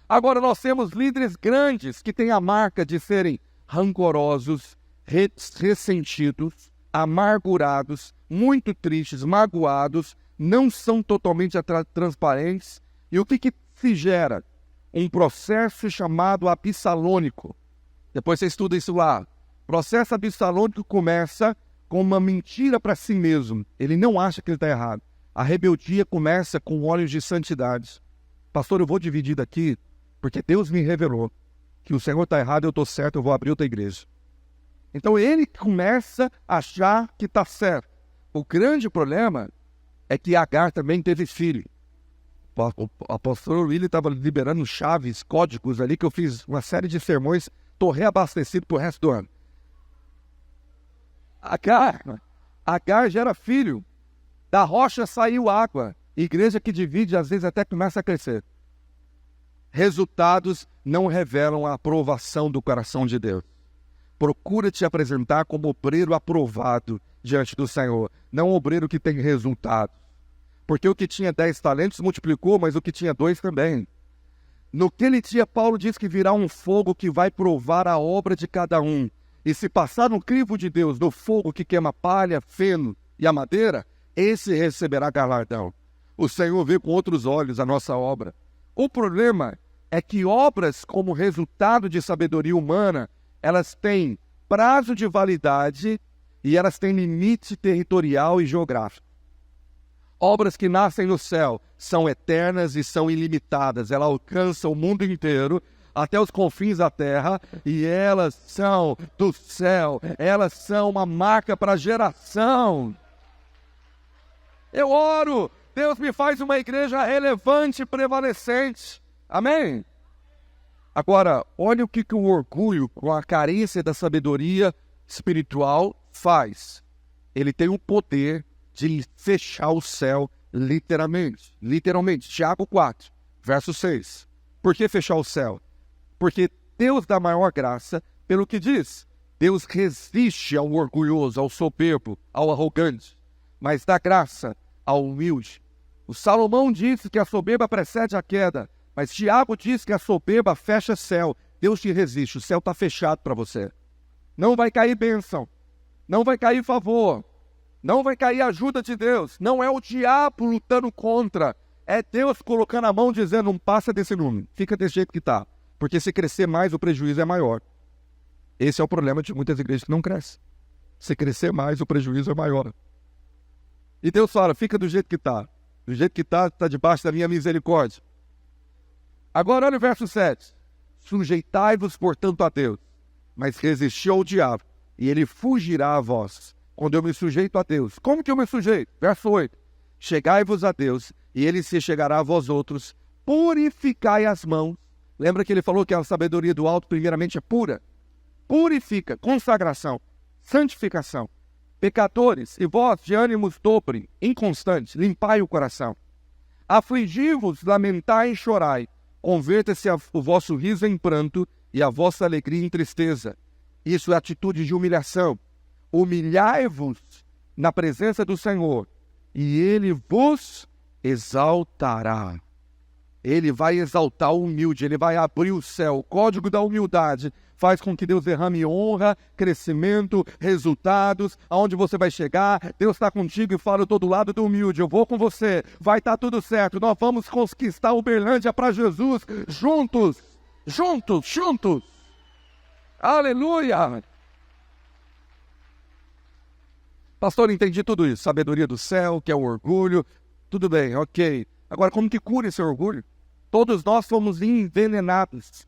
Agora nós temos líderes grandes que têm a marca de serem rancorosos, ressentidos, amargurados, muito tristes, magoados, não são totalmente transparentes. E o que se gera? Um processo chamado absalônico. Depois você estuda isso lá. O processo absalônico começa com uma mentira para si mesmo. Ele não acha que ele está errado. A rebeldia começa com olhos de santidade. Pastor, eu vou dividir daqui, porque Deus me revelou que o Senhor está errado, eu estou certo, eu vou abrir outra igreja. Então ele começa a achar que está certo. O grande problema é que Agar também teve filho. O apóstolo William estava liberando chaves, códigos ali, que eu fiz uma série de sermões, estou reabastecido para o resto do ano. Agar gera filho. Da rocha saiu água. Igreja que divide, às vezes até começa a crescer. Resultados não revelam a aprovação do coração de Deus. Procura te apresentar como obreiro aprovado diante do Senhor, não obreiro que tem resultados. Porque o que tinha 10 talentos multiplicou, mas o que tinha 2 também. No que ele tinha, Paulo diz que virá um fogo que vai provar a obra de cada um. E se passar no crivo de Deus, no fogo que queima palha, feno e a madeira, esse receberá galardão. O Senhor vê com outros olhos a nossa obra. O problema é que obras como resultado de sabedoria humana, elas têm prazo de validade e elas têm limite territorial e geográfico. Obras que nascem no céu são eternas e são ilimitadas. Elas alcançam o mundo inteiro, até os confins da terra, e elas são do céu. Elas são uma marca para a geração. Eu oro, Deus me faz uma igreja relevante e prevalecente. Amém? Agora, olha o que o orgulho, com a carência da sabedoria espiritual, faz. Ele tem o poder de fechar o céu literalmente. Literalmente. Tiago 4, verso 6. Por que fechar o céu? Porque Deus dá maior graça pelo que diz. Deus resiste ao orgulhoso, ao soberbo, ao arrogante, mas dá graça ao humilde. O Salomão disse que a soberba precede a queda, mas Tiago diz que a soberba fecha céu. Deus te resiste, o céu está fechado para você. Não vai cair bênção, não vai cair favor, não vai cair ajuda de Deus. Não é o diabo lutando contra, é Deus colocando a mão dizendo, não passa desse número, fica desse jeito que está. Porque se crescer mais, o prejuízo é maior. Esse é o problema de muitas igrejas que não crescem. Se crescer mais, o prejuízo é maior. E Deus fala, fica do jeito que está. Do jeito que está debaixo da minha misericórdia. Agora olha o verso 7. Sujeitai-vos, portanto, a Deus, mas resisti ao diabo, e ele fugirá a vós. Quando eu me sujeito a Deus. Como que eu me sujeito? Verso 8. Chegai-vos a Deus, e ele se chegará a vós outros. Purificai as mãos. Lembra que ele falou que a sabedoria do alto primeiramente é pura? Purifica, consagração, santificação. Pecadores, e vós de ânimos dobre, inconstantes, limpai o coração. Afligi-vos, lamentai e chorai. Converta-se o vosso riso em pranto e a vossa alegria em tristeza. Isso é atitude de humilhação. Humilhai-vos na presença do Senhor, e Ele vos exaltará. Ele vai exaltar o humilde, Ele vai abrir o céu. O código da humildade faz com que Deus derrame honra, crescimento, resultados. Aonde você vai chegar, Deus está contigo e fala, eu estou do lado do humilde, eu vou com você, vai estar tudo certo. Nós vamos conquistar Uberlândia para Jesus, juntos, juntos, juntos. Aleluia! Pastor, entendi tudo isso. Sabedoria do céu, que é o orgulho. Tudo bem, ok. Agora, como que cura esse orgulho? Todos nós fomos envenenados.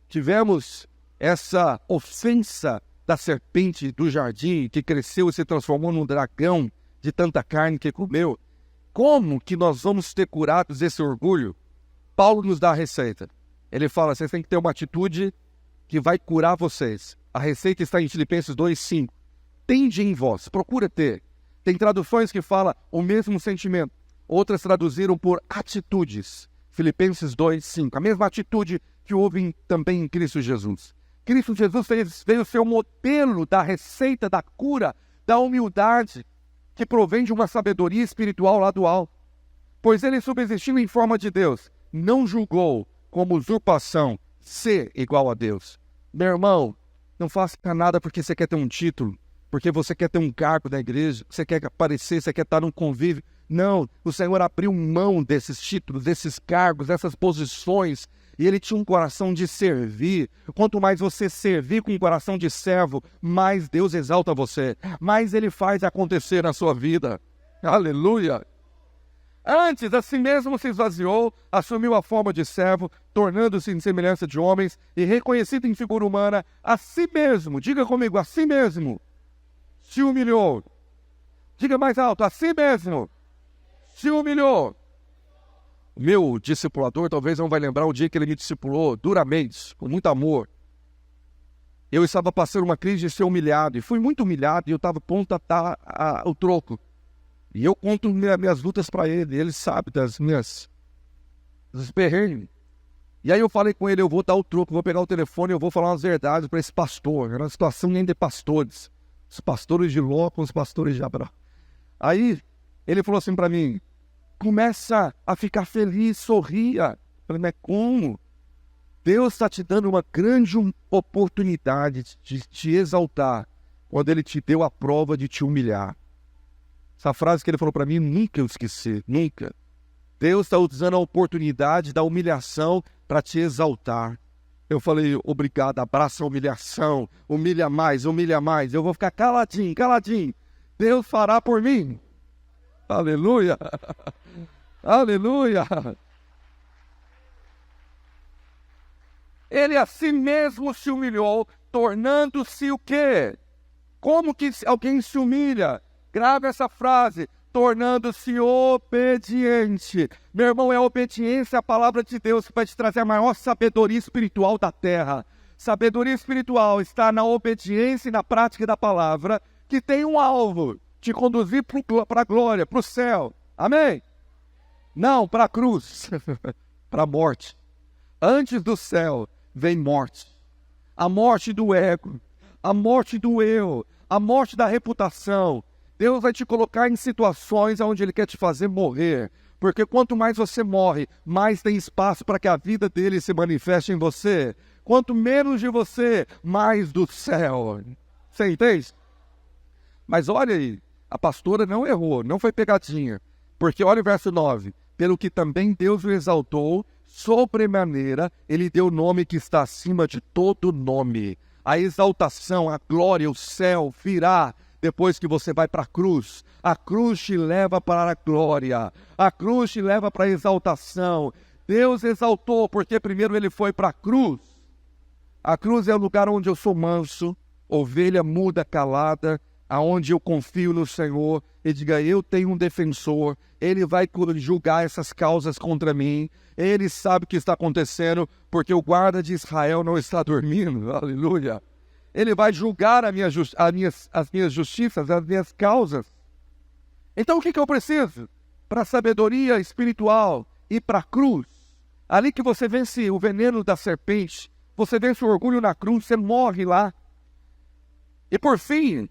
Tivemos essa ofensa da serpente do jardim que cresceu e se transformou num dragão de tanta carne que comeu. Como que nós vamos ter curados esse orgulho? Paulo nos dá a receita. Ele fala, vocês têm que ter uma atitude que vai curar vocês. A receita está em Filipenses 2:5. Tende em vós, procura ter. Tem traduções que falam o mesmo sentimento. Outras traduziram por atitudes. Filipenses 2:5. A mesma atitude que houve também em Cristo Jesus. Cristo Jesus veio ser o modelo da receita da cura, da humildade, que provém de uma sabedoria espiritual lá do alto. Pois ele, subsistindo em forma de Deus, não julgou como usurpação ser igual a Deus. Meu irmão, não faça nada porque você quer ter um título, porque você quer ter um cargo na igreja, você quer aparecer, você quer estar num convívio. Não, o Senhor abriu mão desses títulos, desses cargos, dessas posições, e Ele tinha um coração de servir. Quanto mais você servir com um coração de servo, mais Deus exalta você, mais Ele faz acontecer na sua vida. Aleluia! Antes, a si mesmo se esvaziou, assumiu a forma de servo, tornando-se em semelhança de homens, e reconhecido em figura humana, a si mesmo, diga comigo, a si mesmo, se humilhou. Diga mais alto, a si mesmo se humilhou. Meu discipulador talvez não vai lembrar o dia que ele me discipulou duramente, com muito amor. Eu estava passando uma crise de ser humilhado, e fui muito humilhado, e eu estava pronto a dar o troco. E eu conto minhas lutas para ele, ele sabe dos perrengues. E aí eu falei com ele, eu vou dar o troco, vou pegar o telefone, eu vou falar umas verdades para esse pastor. Era uma situação nem de pastores. Os pastores de Ló com os pastores de Abraão. Aí ele falou assim para mim, começa a ficar feliz, sorria. Eu falei, mas como? Deus está te dando uma grande oportunidade de te exaltar quando Ele te deu a prova de te humilhar. Essa frase que ele falou para mim, nunca eu esqueci, nunca. Deus está usando a oportunidade da humilhação para te exaltar. Eu falei, obrigado, abraça a humilhação, humilha mais, eu vou ficar caladinho, caladinho. Deus fará por mim. Aleluia, aleluia. Ele a si mesmo se humilhou, tornando-se o quê? Como que alguém se humilha? Grave essa frase, tornando-se obediente. Meu irmão, é a obediência à palavra de Deus que vai te trazer a maior sabedoria espiritual da terra. Sabedoria espiritual está na obediência e na prática da palavra, que tem um alvo, te conduzir para a glória, para o céu. Amém? Não, para a cruz, para a morte. Antes do céu vem morte. A morte do ego, a morte do eu, a morte da reputação. Deus vai te colocar em situações onde Ele quer te fazer morrer. Porque quanto mais você morre, mais tem espaço para que a vida dele se manifeste em você. Quanto menos de você, mais do céu. Você entende? Mas olha aí, a pastora não errou, não foi pegadinha. Porque olha o verso 9. Pelo que também Deus o exaltou, sobremaneira, Ele deu o nome que está acima de todo nome. A exaltação, a glória, o céu virá depois que você vai para a cruz. A cruz te leva para a glória. A cruz te leva para a exaltação. Deus exaltou porque primeiro ele foi para a cruz. A cruz é o lugar onde eu sou manso, ovelha muda, calada, aonde eu confio no Senhor e diga, eu tenho um defensor, ele vai julgar essas causas contra mim, ele sabe o que está acontecendo, porque o guarda de Israel não está dormindo, aleluia. Ele vai julgar as minhas justiças, as minhas causas. Então o que eu preciso? Para a sabedoria espiritual e para a cruz. Ali que você vence o veneno da serpente, você vence o orgulho na cruz, você morre lá. E por fim,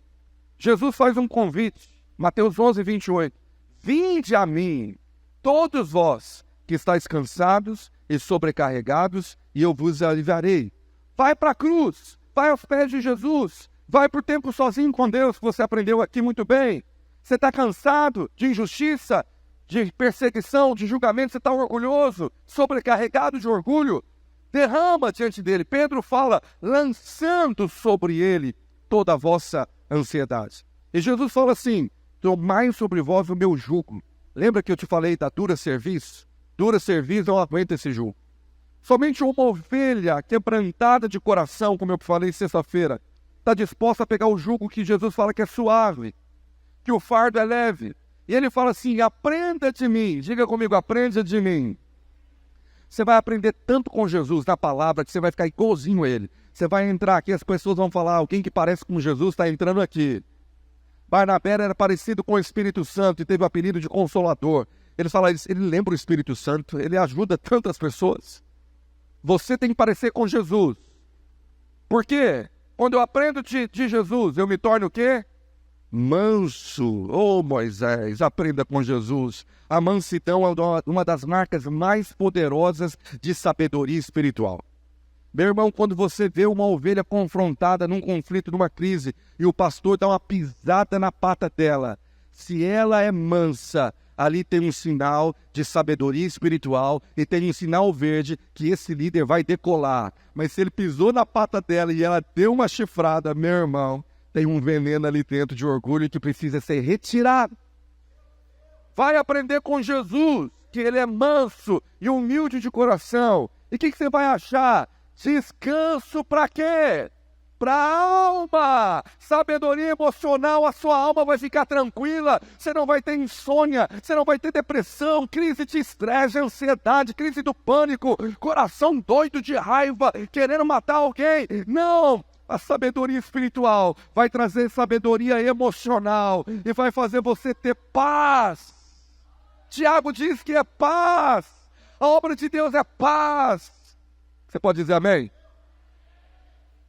Jesus faz um convite, Mateus 11, 28. Vinde a mim, todos vós que estáis cansados e sobrecarregados, e eu vos aliviarei. Vai para a cruz, vai aos pés de Jesus, vai por tempo sozinho com Deus, que você aprendeu aqui muito bem. Você está cansado de injustiça, de perseguição, de julgamento, você está orgulhoso, sobrecarregado de orgulho, derrama diante dele. Pedro fala, lançando sobre ele toda a vossa ansiedade. E Jesus fala assim, tomai sobre vós o meu jugo. Lembra que eu te falei da dura serviço? Dura serviço não aguenta esse jugo. Somente uma ovelha quebrantada de coração, como eu falei sexta-feira, está disposta a pegar o jugo que Jesus fala que é suave, que o fardo é leve. E ele fala assim, aprenda de mim. Diga comigo, aprenda de mim. Você vai aprender tanto com Jesus na palavra que você vai ficar igualzinho a ele. Você vai entrar aqui, as pessoas vão falar, alguém que parece com Jesus está entrando aqui. Barnabé era parecido com o Espírito Santo e teve o apelido de Consolador. Ele fala, ele lembra o Espírito Santo, ele ajuda tantas pessoas. Você tem que parecer com Jesus. Por quê? Quando eu aprendo de Jesus, eu me torno o quê? Manso. Oh, Moisés, aprenda com Jesus. A mansidão é uma das marcas mais poderosas de sabedoria espiritual. Meu irmão, quando você vê uma ovelha confrontada num conflito, numa crise, e o pastor dá uma pisada na pata dela, se ela é mansa, ali tem um sinal de sabedoria espiritual e tem um sinal verde que esse líder vai decolar. Mas se ele pisou na pata dela e ela deu uma chifrada, meu irmão, tem um veneno ali dentro de orgulho que precisa ser retirado. Vai aprender com Jesus, que ele é manso e humilde de coração. E o que você vai achar? Descanso para quê? Para a alma. Sabedoria emocional, a sua alma vai ficar tranquila. Você não vai ter insônia, você não vai ter depressão, crise de estresse, ansiedade, crise do pânico, coração doido de raiva, querendo matar alguém. Não! A sabedoria espiritual vai trazer sabedoria emocional e vai fazer você ter paz. Tiago diz que é paz. A obra de Deus é paz. Você pode dizer amém?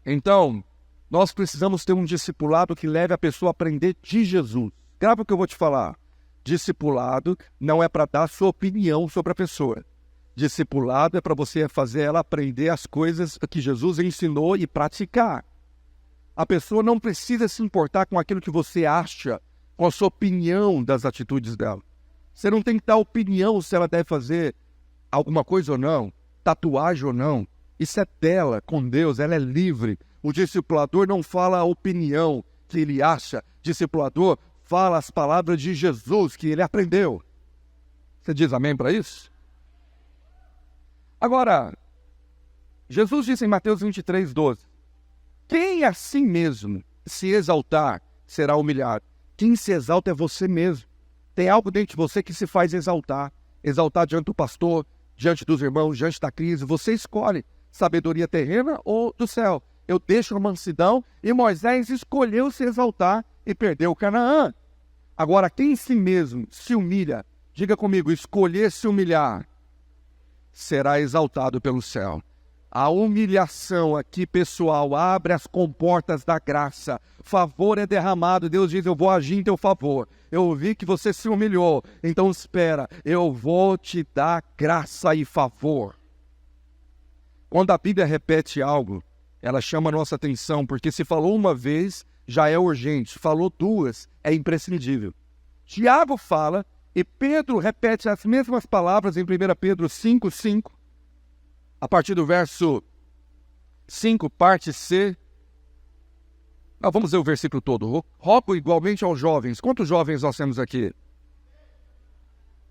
Então, nós precisamos ter um discipulado que leve a pessoa a aprender de Jesus. Grava o que eu vou te falar. Discipulado não é para dar sua opinião sobre a pessoa. Discipulado é para você fazer ela aprender as coisas que Jesus ensinou e praticar. A pessoa não precisa se importar com aquilo que você acha, com a sua opinião das atitudes dela. Você não tem que dar opinião se ela deve fazer alguma coisa ou não, tatuagem ou não. Isso é dela, com Deus, ela é livre. O discipulador não fala a opinião que ele acha. O discipulador fala as palavras de Jesus que ele aprendeu. Você diz amém para isso? Agora, Jesus disse em Mateus 23, 12. Quem a si mesmo se exaltar será humilhado. Quem se exalta é você mesmo. Tem algo dentro de você que se faz exaltar. Exaltar diante do pastor, diante dos irmãos, diante da crise. Você escolhe sabedoria terrena ou do céu. Eu deixo a mansidão e Moisés escolheu se exaltar e perdeu Canaã. Agora, quem em si mesmo se humilha, diga comigo, escolher se humilhar, será exaltado pelo céu. A humilhação aqui, pessoal, abre as comportas da graça. Favor é derramado. Deus diz, eu vou agir em teu favor. Eu vi que você se humilhou. Então espera, eu vou te dar graça e favor. Quando a Bíblia repete algo, ela chama a nossa atenção, porque se falou uma vez, já é urgente. Falou duas, é imprescindível. Tiago fala, e Pedro repete as mesmas palavras em 1 Pedro 5, 5. A partir do verso 5, parte C. Vamos ver o versículo todo. Rogo igualmente aos jovens. Quantos jovens nós temos aqui?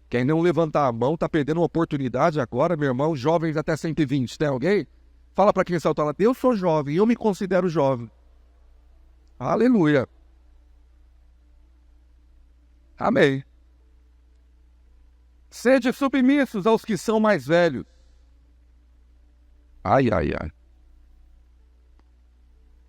Quem não levantar a mão está perdendo uma oportunidade agora, meu irmão. Jovens até 120. Tem alguém? Fala para quem está lá. Eu sou jovem, eu me considero jovem. Aleluia. Amém. Sede submissos aos que são mais velhos. Ai, ai, ai.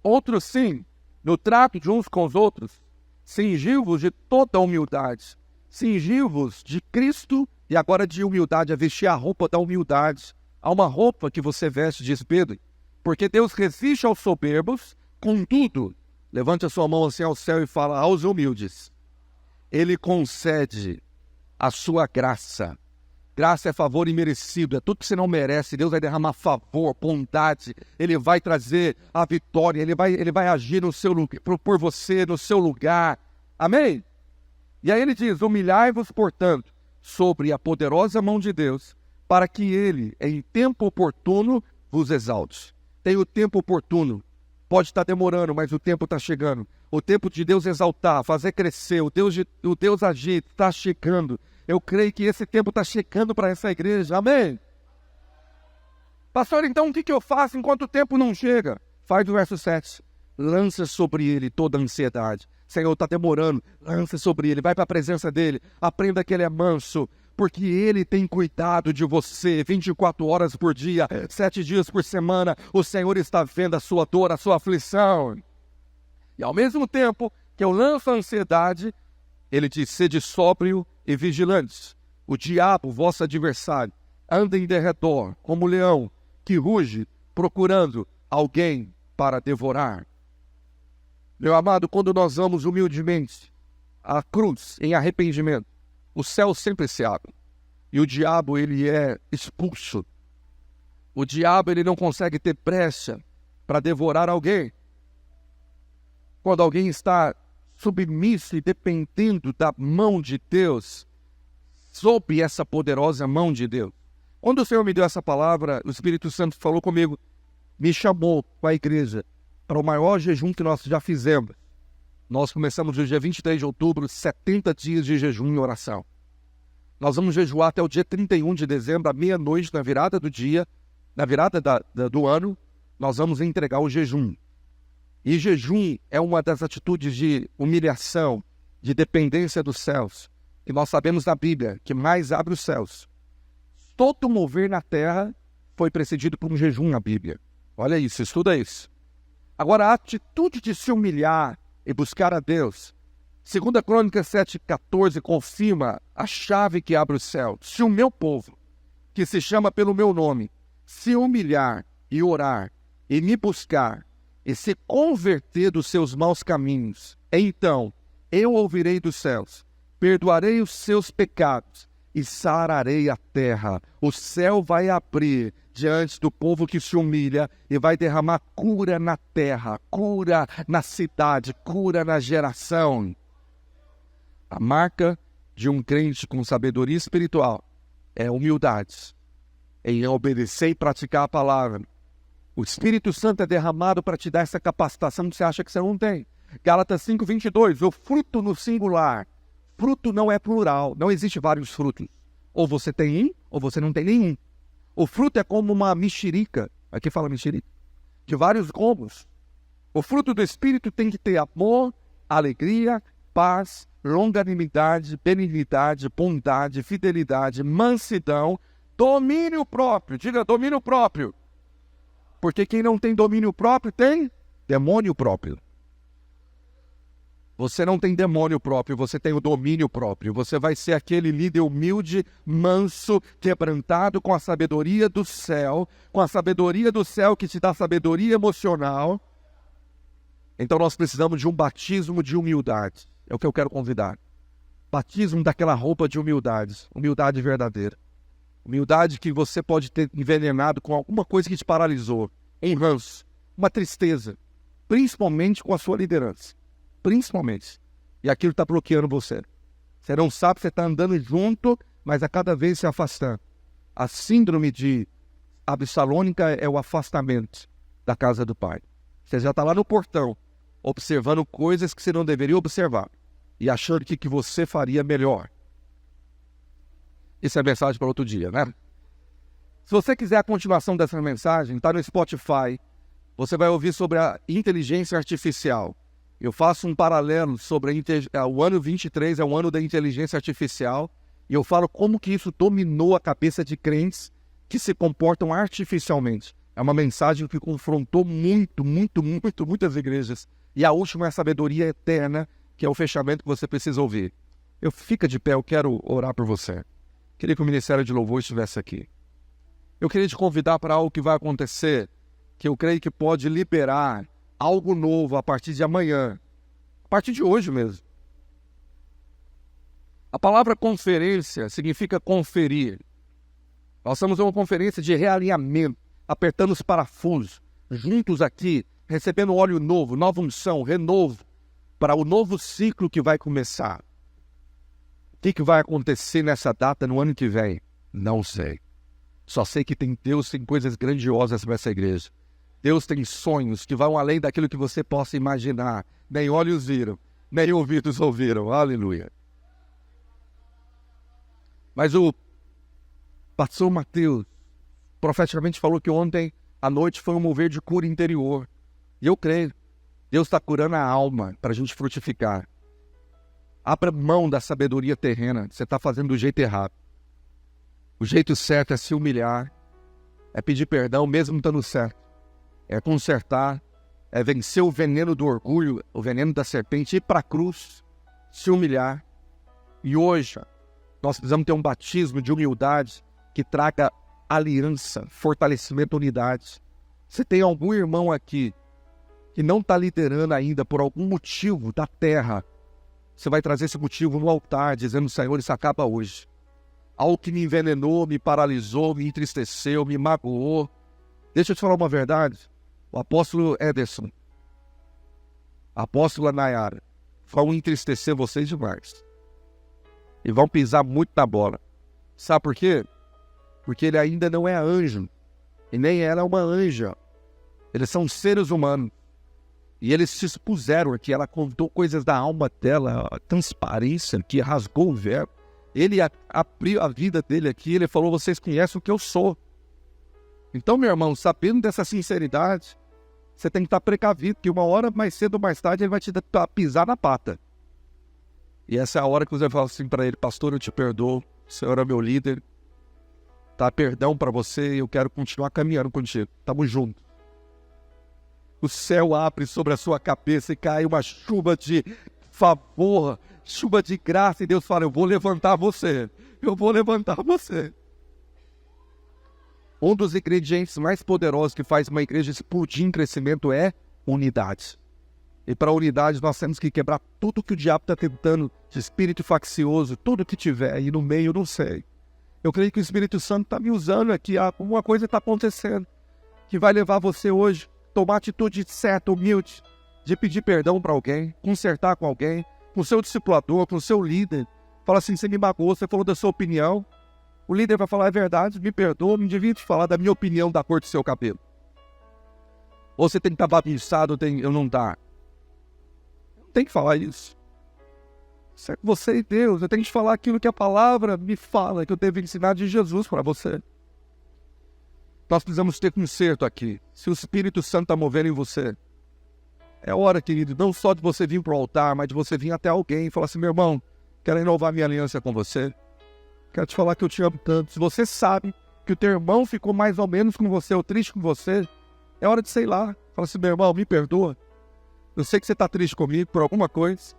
Outros sim, no trato de uns com os outros, cingi-vos de toda humildade. Cingi-vos de Cristo e agora de humildade, a vestir a roupa da humildade. Há uma roupa que você veste, diz Pedro, porque Deus resiste aos soberbos, contudo, levante a sua mão assim ao céu e fala aos humildes. Ele concede a sua graça. Graça é favor imerecido, é tudo que você não merece. Deus vai derramar favor, bondade. Ele vai trazer a vitória, Ele vai agir no seu, por você, no seu lugar. Amém? E aí ele diz, humilhai-vos, portanto, sobre a poderosa mão de Deus, para que Ele, em tempo oportuno, vos exalte. Tem o tempo oportuno. Pode estar demorando, mas o tempo está chegando. O tempo de Deus exaltar, fazer crescer, o Deus agir, está chegando. Eu creio que esse tempo está chegando para essa igreja. Amém? Pastor, então o que eu faço enquanto o tempo não chega? Faz o verso 7. Lança sobre ele toda a ansiedade. Senhor, está demorando. Lança sobre ele. Vai para a presença dele. Aprenda que ele é manso. Porque ele tem cuidado de você 24 horas por dia, 7 dias por semana. O Senhor está vendo a sua dor, a sua aflição. E ao mesmo tempo que eu lanço a ansiedade, ele diz, sede sóbrio e vigilantes. O diabo, vosso adversário, anda em derredor, como leão, que ruge, procurando alguém para devorar. Meu amado, quando nós vamos humildemente à cruz, em arrependimento, o céu sempre se abre. E o diabo, ele é expulso. O diabo, ele não consegue ter brecha para devorar alguém. Quando alguém está submisso e dependendo da mão de Deus, sob essa poderosa mão de Deus. Quando o Senhor me deu essa palavra, o Espírito Santo falou comigo, me chamou para a igreja, para o maior jejum que nós já fizemos. Nós começamos no dia 23 de outubro, 70 dias de jejum e oração. Nós vamos jejuar até o dia 31 de dezembro, à meia-noite, na virada do dia, na virada do ano, nós vamos entregar o jejum. E jejum é uma das atitudes de humilhação, de dependência dos céus, que nós sabemos na Bíblia, que mais abre os céus. Todo mover na terra foi precedido por um jejum na Bíblia. Olha isso, estuda isso. Agora, a atitude de se humilhar e buscar a Deus, 2 Crônicas 7,14 confirma a chave que abre o céu. Se o meu povo, que se chama pelo meu nome, se humilhar e orar e me buscar e se converter dos seus maus caminhos, então eu ouvirei dos céus, perdoarei os seus pecados e sararei a terra. O céu vai abrir diante do povo que se humilha e vai derramar cura na terra, cura na cidade, cura na geração. A marca de um crente com sabedoria espiritual é humildade, em obedecer e praticar a palavra. O Espírito Santo é derramado para te dar essa capacitação que você acha que você não tem. Gálatas 5:22, o fruto no singular. Fruto não é plural, não existe vários frutos. Ou você tem um, ou você não tem nenhum. O fruto é como uma mexerica, aqui fala mexerica, de vários gomos. O fruto do Espírito tem que ter amor, alegria, paz, longanimidade, benignidade, bondade, fidelidade, mansidão, domínio próprio. Diga domínio próprio. Porque quem não tem domínio próprio tem demônio próprio. Você não tem demônio próprio, você tem o domínio próprio. Você vai ser aquele líder humilde, manso, quebrantado com a sabedoria do céu, que te dá sabedoria emocional. Então nós precisamos de um batismo de humildade. É o que eu quero convidar. Batismo daquela roupa de humildade, humildade verdadeira. Humildade que você pode ter envenenado com alguma coisa que te paralisou, um ranço, uma tristeza, principalmente com a sua liderança. Principalmente. E aquilo está bloqueando você. Você não sabe, você está andando junto, mas a cada vez se afastando. A síndrome de Absalônica é o afastamento da casa do Pai. Você já está lá no portão, observando coisas que você não deveria observar e achando que você faria melhor. Isso é mensagem para outro dia, né? Se você quiser a continuação dessa mensagem, está no Spotify. Você vai ouvir sobre a inteligência artificial. Eu faço um paralelo sobre o ano 23 é o ano da inteligência artificial, e eu falo como que isso dominou a cabeça de crentes que se comportam artificialmente. É uma mensagem que confrontou muitas igrejas. E a última é a sabedoria eterna, que é o fechamento que você precisa ouvir. Fica de pé, eu quero orar por você. Queria que o Ministério de Louvor estivesse aqui. Eu queria te convidar para algo que vai acontecer, que eu creio que pode liberar algo novo a partir de amanhã, a partir de hoje mesmo. A palavra conferência significa conferir. Nós estamos em uma conferência de realinhamento, apertando os parafusos, juntos aqui, recebendo óleo novo, nova unção, renovo, para o novo ciclo que vai começar. O que vai acontecer nessa data no ano que vem? Não sei. Só sei que Deus tem coisas grandiosas para essa igreja. Deus tem sonhos que vão além daquilo que você possa imaginar. Nem olhos viram, nem ouvidos ouviram. Aleluia. Mas o pastor Mateus profeticamente falou que ontem à noite foi um mover de cura interior. E eu creio. Deus está curando a alma para a gente frutificar. Abra mão da sabedoria terrena. Você está fazendo do jeito errado. O jeito certo é se humilhar. É pedir perdão mesmo estando certo. É consertar. É vencer o veneno do orgulho, o veneno da serpente, ir para a cruz, se humilhar. E hoje nós precisamos ter um batismo de humildade que traga aliança, fortalecimento, unidade. Você tem algum irmão aqui que não está liderando ainda por algum motivo da terra, você vai trazer esse motivo no altar, dizendo: Senhor, isso acaba hoje. Algo que me envenenou, me paralisou, me entristeceu, me magoou. Deixa eu te falar uma verdade. O apóstolo Ederson, a apóstola Nayara, vão entristecer vocês demais. E vão pisar muito na bola. Sabe por quê? Porque ele ainda não é anjo. E nem ela é uma anja. Eles são seres humanos. E eles se expuseram aqui. Ela contou coisas da alma dela, a transparência que rasgou o véu. Ele abriu a vida dele aqui. Ele falou: vocês conhecem o que eu sou. Então, meu irmão, sabendo dessa sinceridade, você tem que estar precavido, que uma hora mais cedo ou mais tarde ele vai te pisar na pata. E essa é a hora que você vai falar assim para ele: pastor, eu te perdoo, o Senhor é meu líder, tá? Perdão para você, eu quero continuar caminhando contigo, tamo junto. O céu abre sobre a sua cabeça e cai uma chuva de favor, chuva de graça, e Deus fala: eu vou levantar você, eu vou levantar você. Um dos ingredientes mais poderosos que faz uma igreja explodir em crescimento é unidade. E para a unidade nós temos que quebrar tudo que o diabo está tentando, de espírito faccioso, tudo que tiver aí no meio, não sei. Eu creio que o Espírito Santo está me usando aqui, alguma coisa está acontecendo, que vai levar você hoje a tomar a atitude certa, humilde, de pedir perdão para alguém, consertar com alguém, com o seu discipulador, com o seu líder. Fala assim: você me magoou, você falou da sua opinião. O líder vai falar: é verdade, me perdoa, não devia te falar da minha opinião da cor do seu cabelo. Ou você tem que estar bagunçado, eu não tá. Não tem que falar isso. Isso é com você e Deus. Eu tenho que te falar aquilo que a palavra me fala, que eu devo ensinar de Jesus para você. Nós precisamos ter conserto aqui. Se o Espírito Santo está movendo em você, é hora, querido, não só de você vir para o altar, mas de você vir até alguém e falar assim: meu irmão, quero renovar minha aliança com você. Quero te falar que eu te amo tanto. Se você sabe que o teu irmão ficou mais ou menos com você, ou triste com você, é hora de, sei lá, fala assim: meu irmão, me perdoa. Eu sei que você está triste comigo por alguma coisa.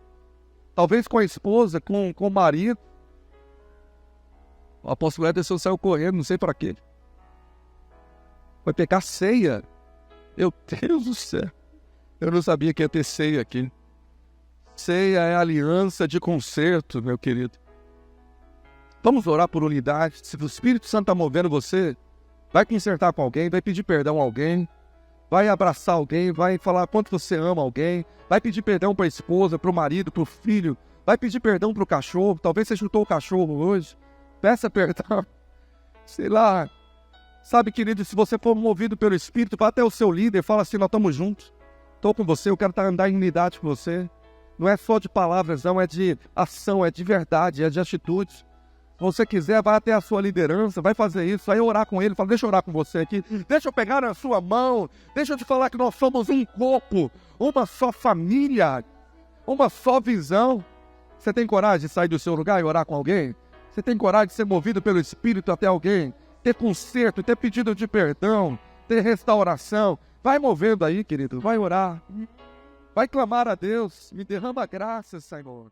Talvez com a esposa, com o marido. O apóstolo Ederson saiu correndo, não sei para quê. Vai pegar ceia. Meu Deus do céu. Eu não sabia que ia ter ceia aqui. Ceia é aliança de conserto, meu querido. Vamos orar por unidade. Se o Espírito Santo está movendo você, vai consertar com alguém, vai pedir perdão a alguém, vai abraçar alguém, vai falar quanto você ama alguém, vai pedir perdão para a esposa, para o marido, para o filho, vai pedir perdão para o cachorro. Talvez você chutou o cachorro hoje. Peça perdão. Sei lá. Sabe, querido, se você for movido pelo Espírito, vá até o seu líder e fala assim: nós estamos juntos. Estou com você, eu quero andar em unidade com você. Não é só de palavras, não, é de ação, é de verdade, é de atitude. Se você quiser, vai até a sua liderança, vai fazer isso, vai orar com ele, fala, deixa eu orar com você aqui, deixa eu pegar na sua mão, deixa eu te falar que nós somos um corpo, uma só família, uma só visão. Você tem coragem de sair do seu lugar e orar com alguém? Você tem coragem de ser movido pelo Espírito até alguém? Ter conserto, ter pedido de perdão, ter restauração? Vai movendo aí, querido, vai orar. Vai clamar a Deus, me derrama graça, Senhor.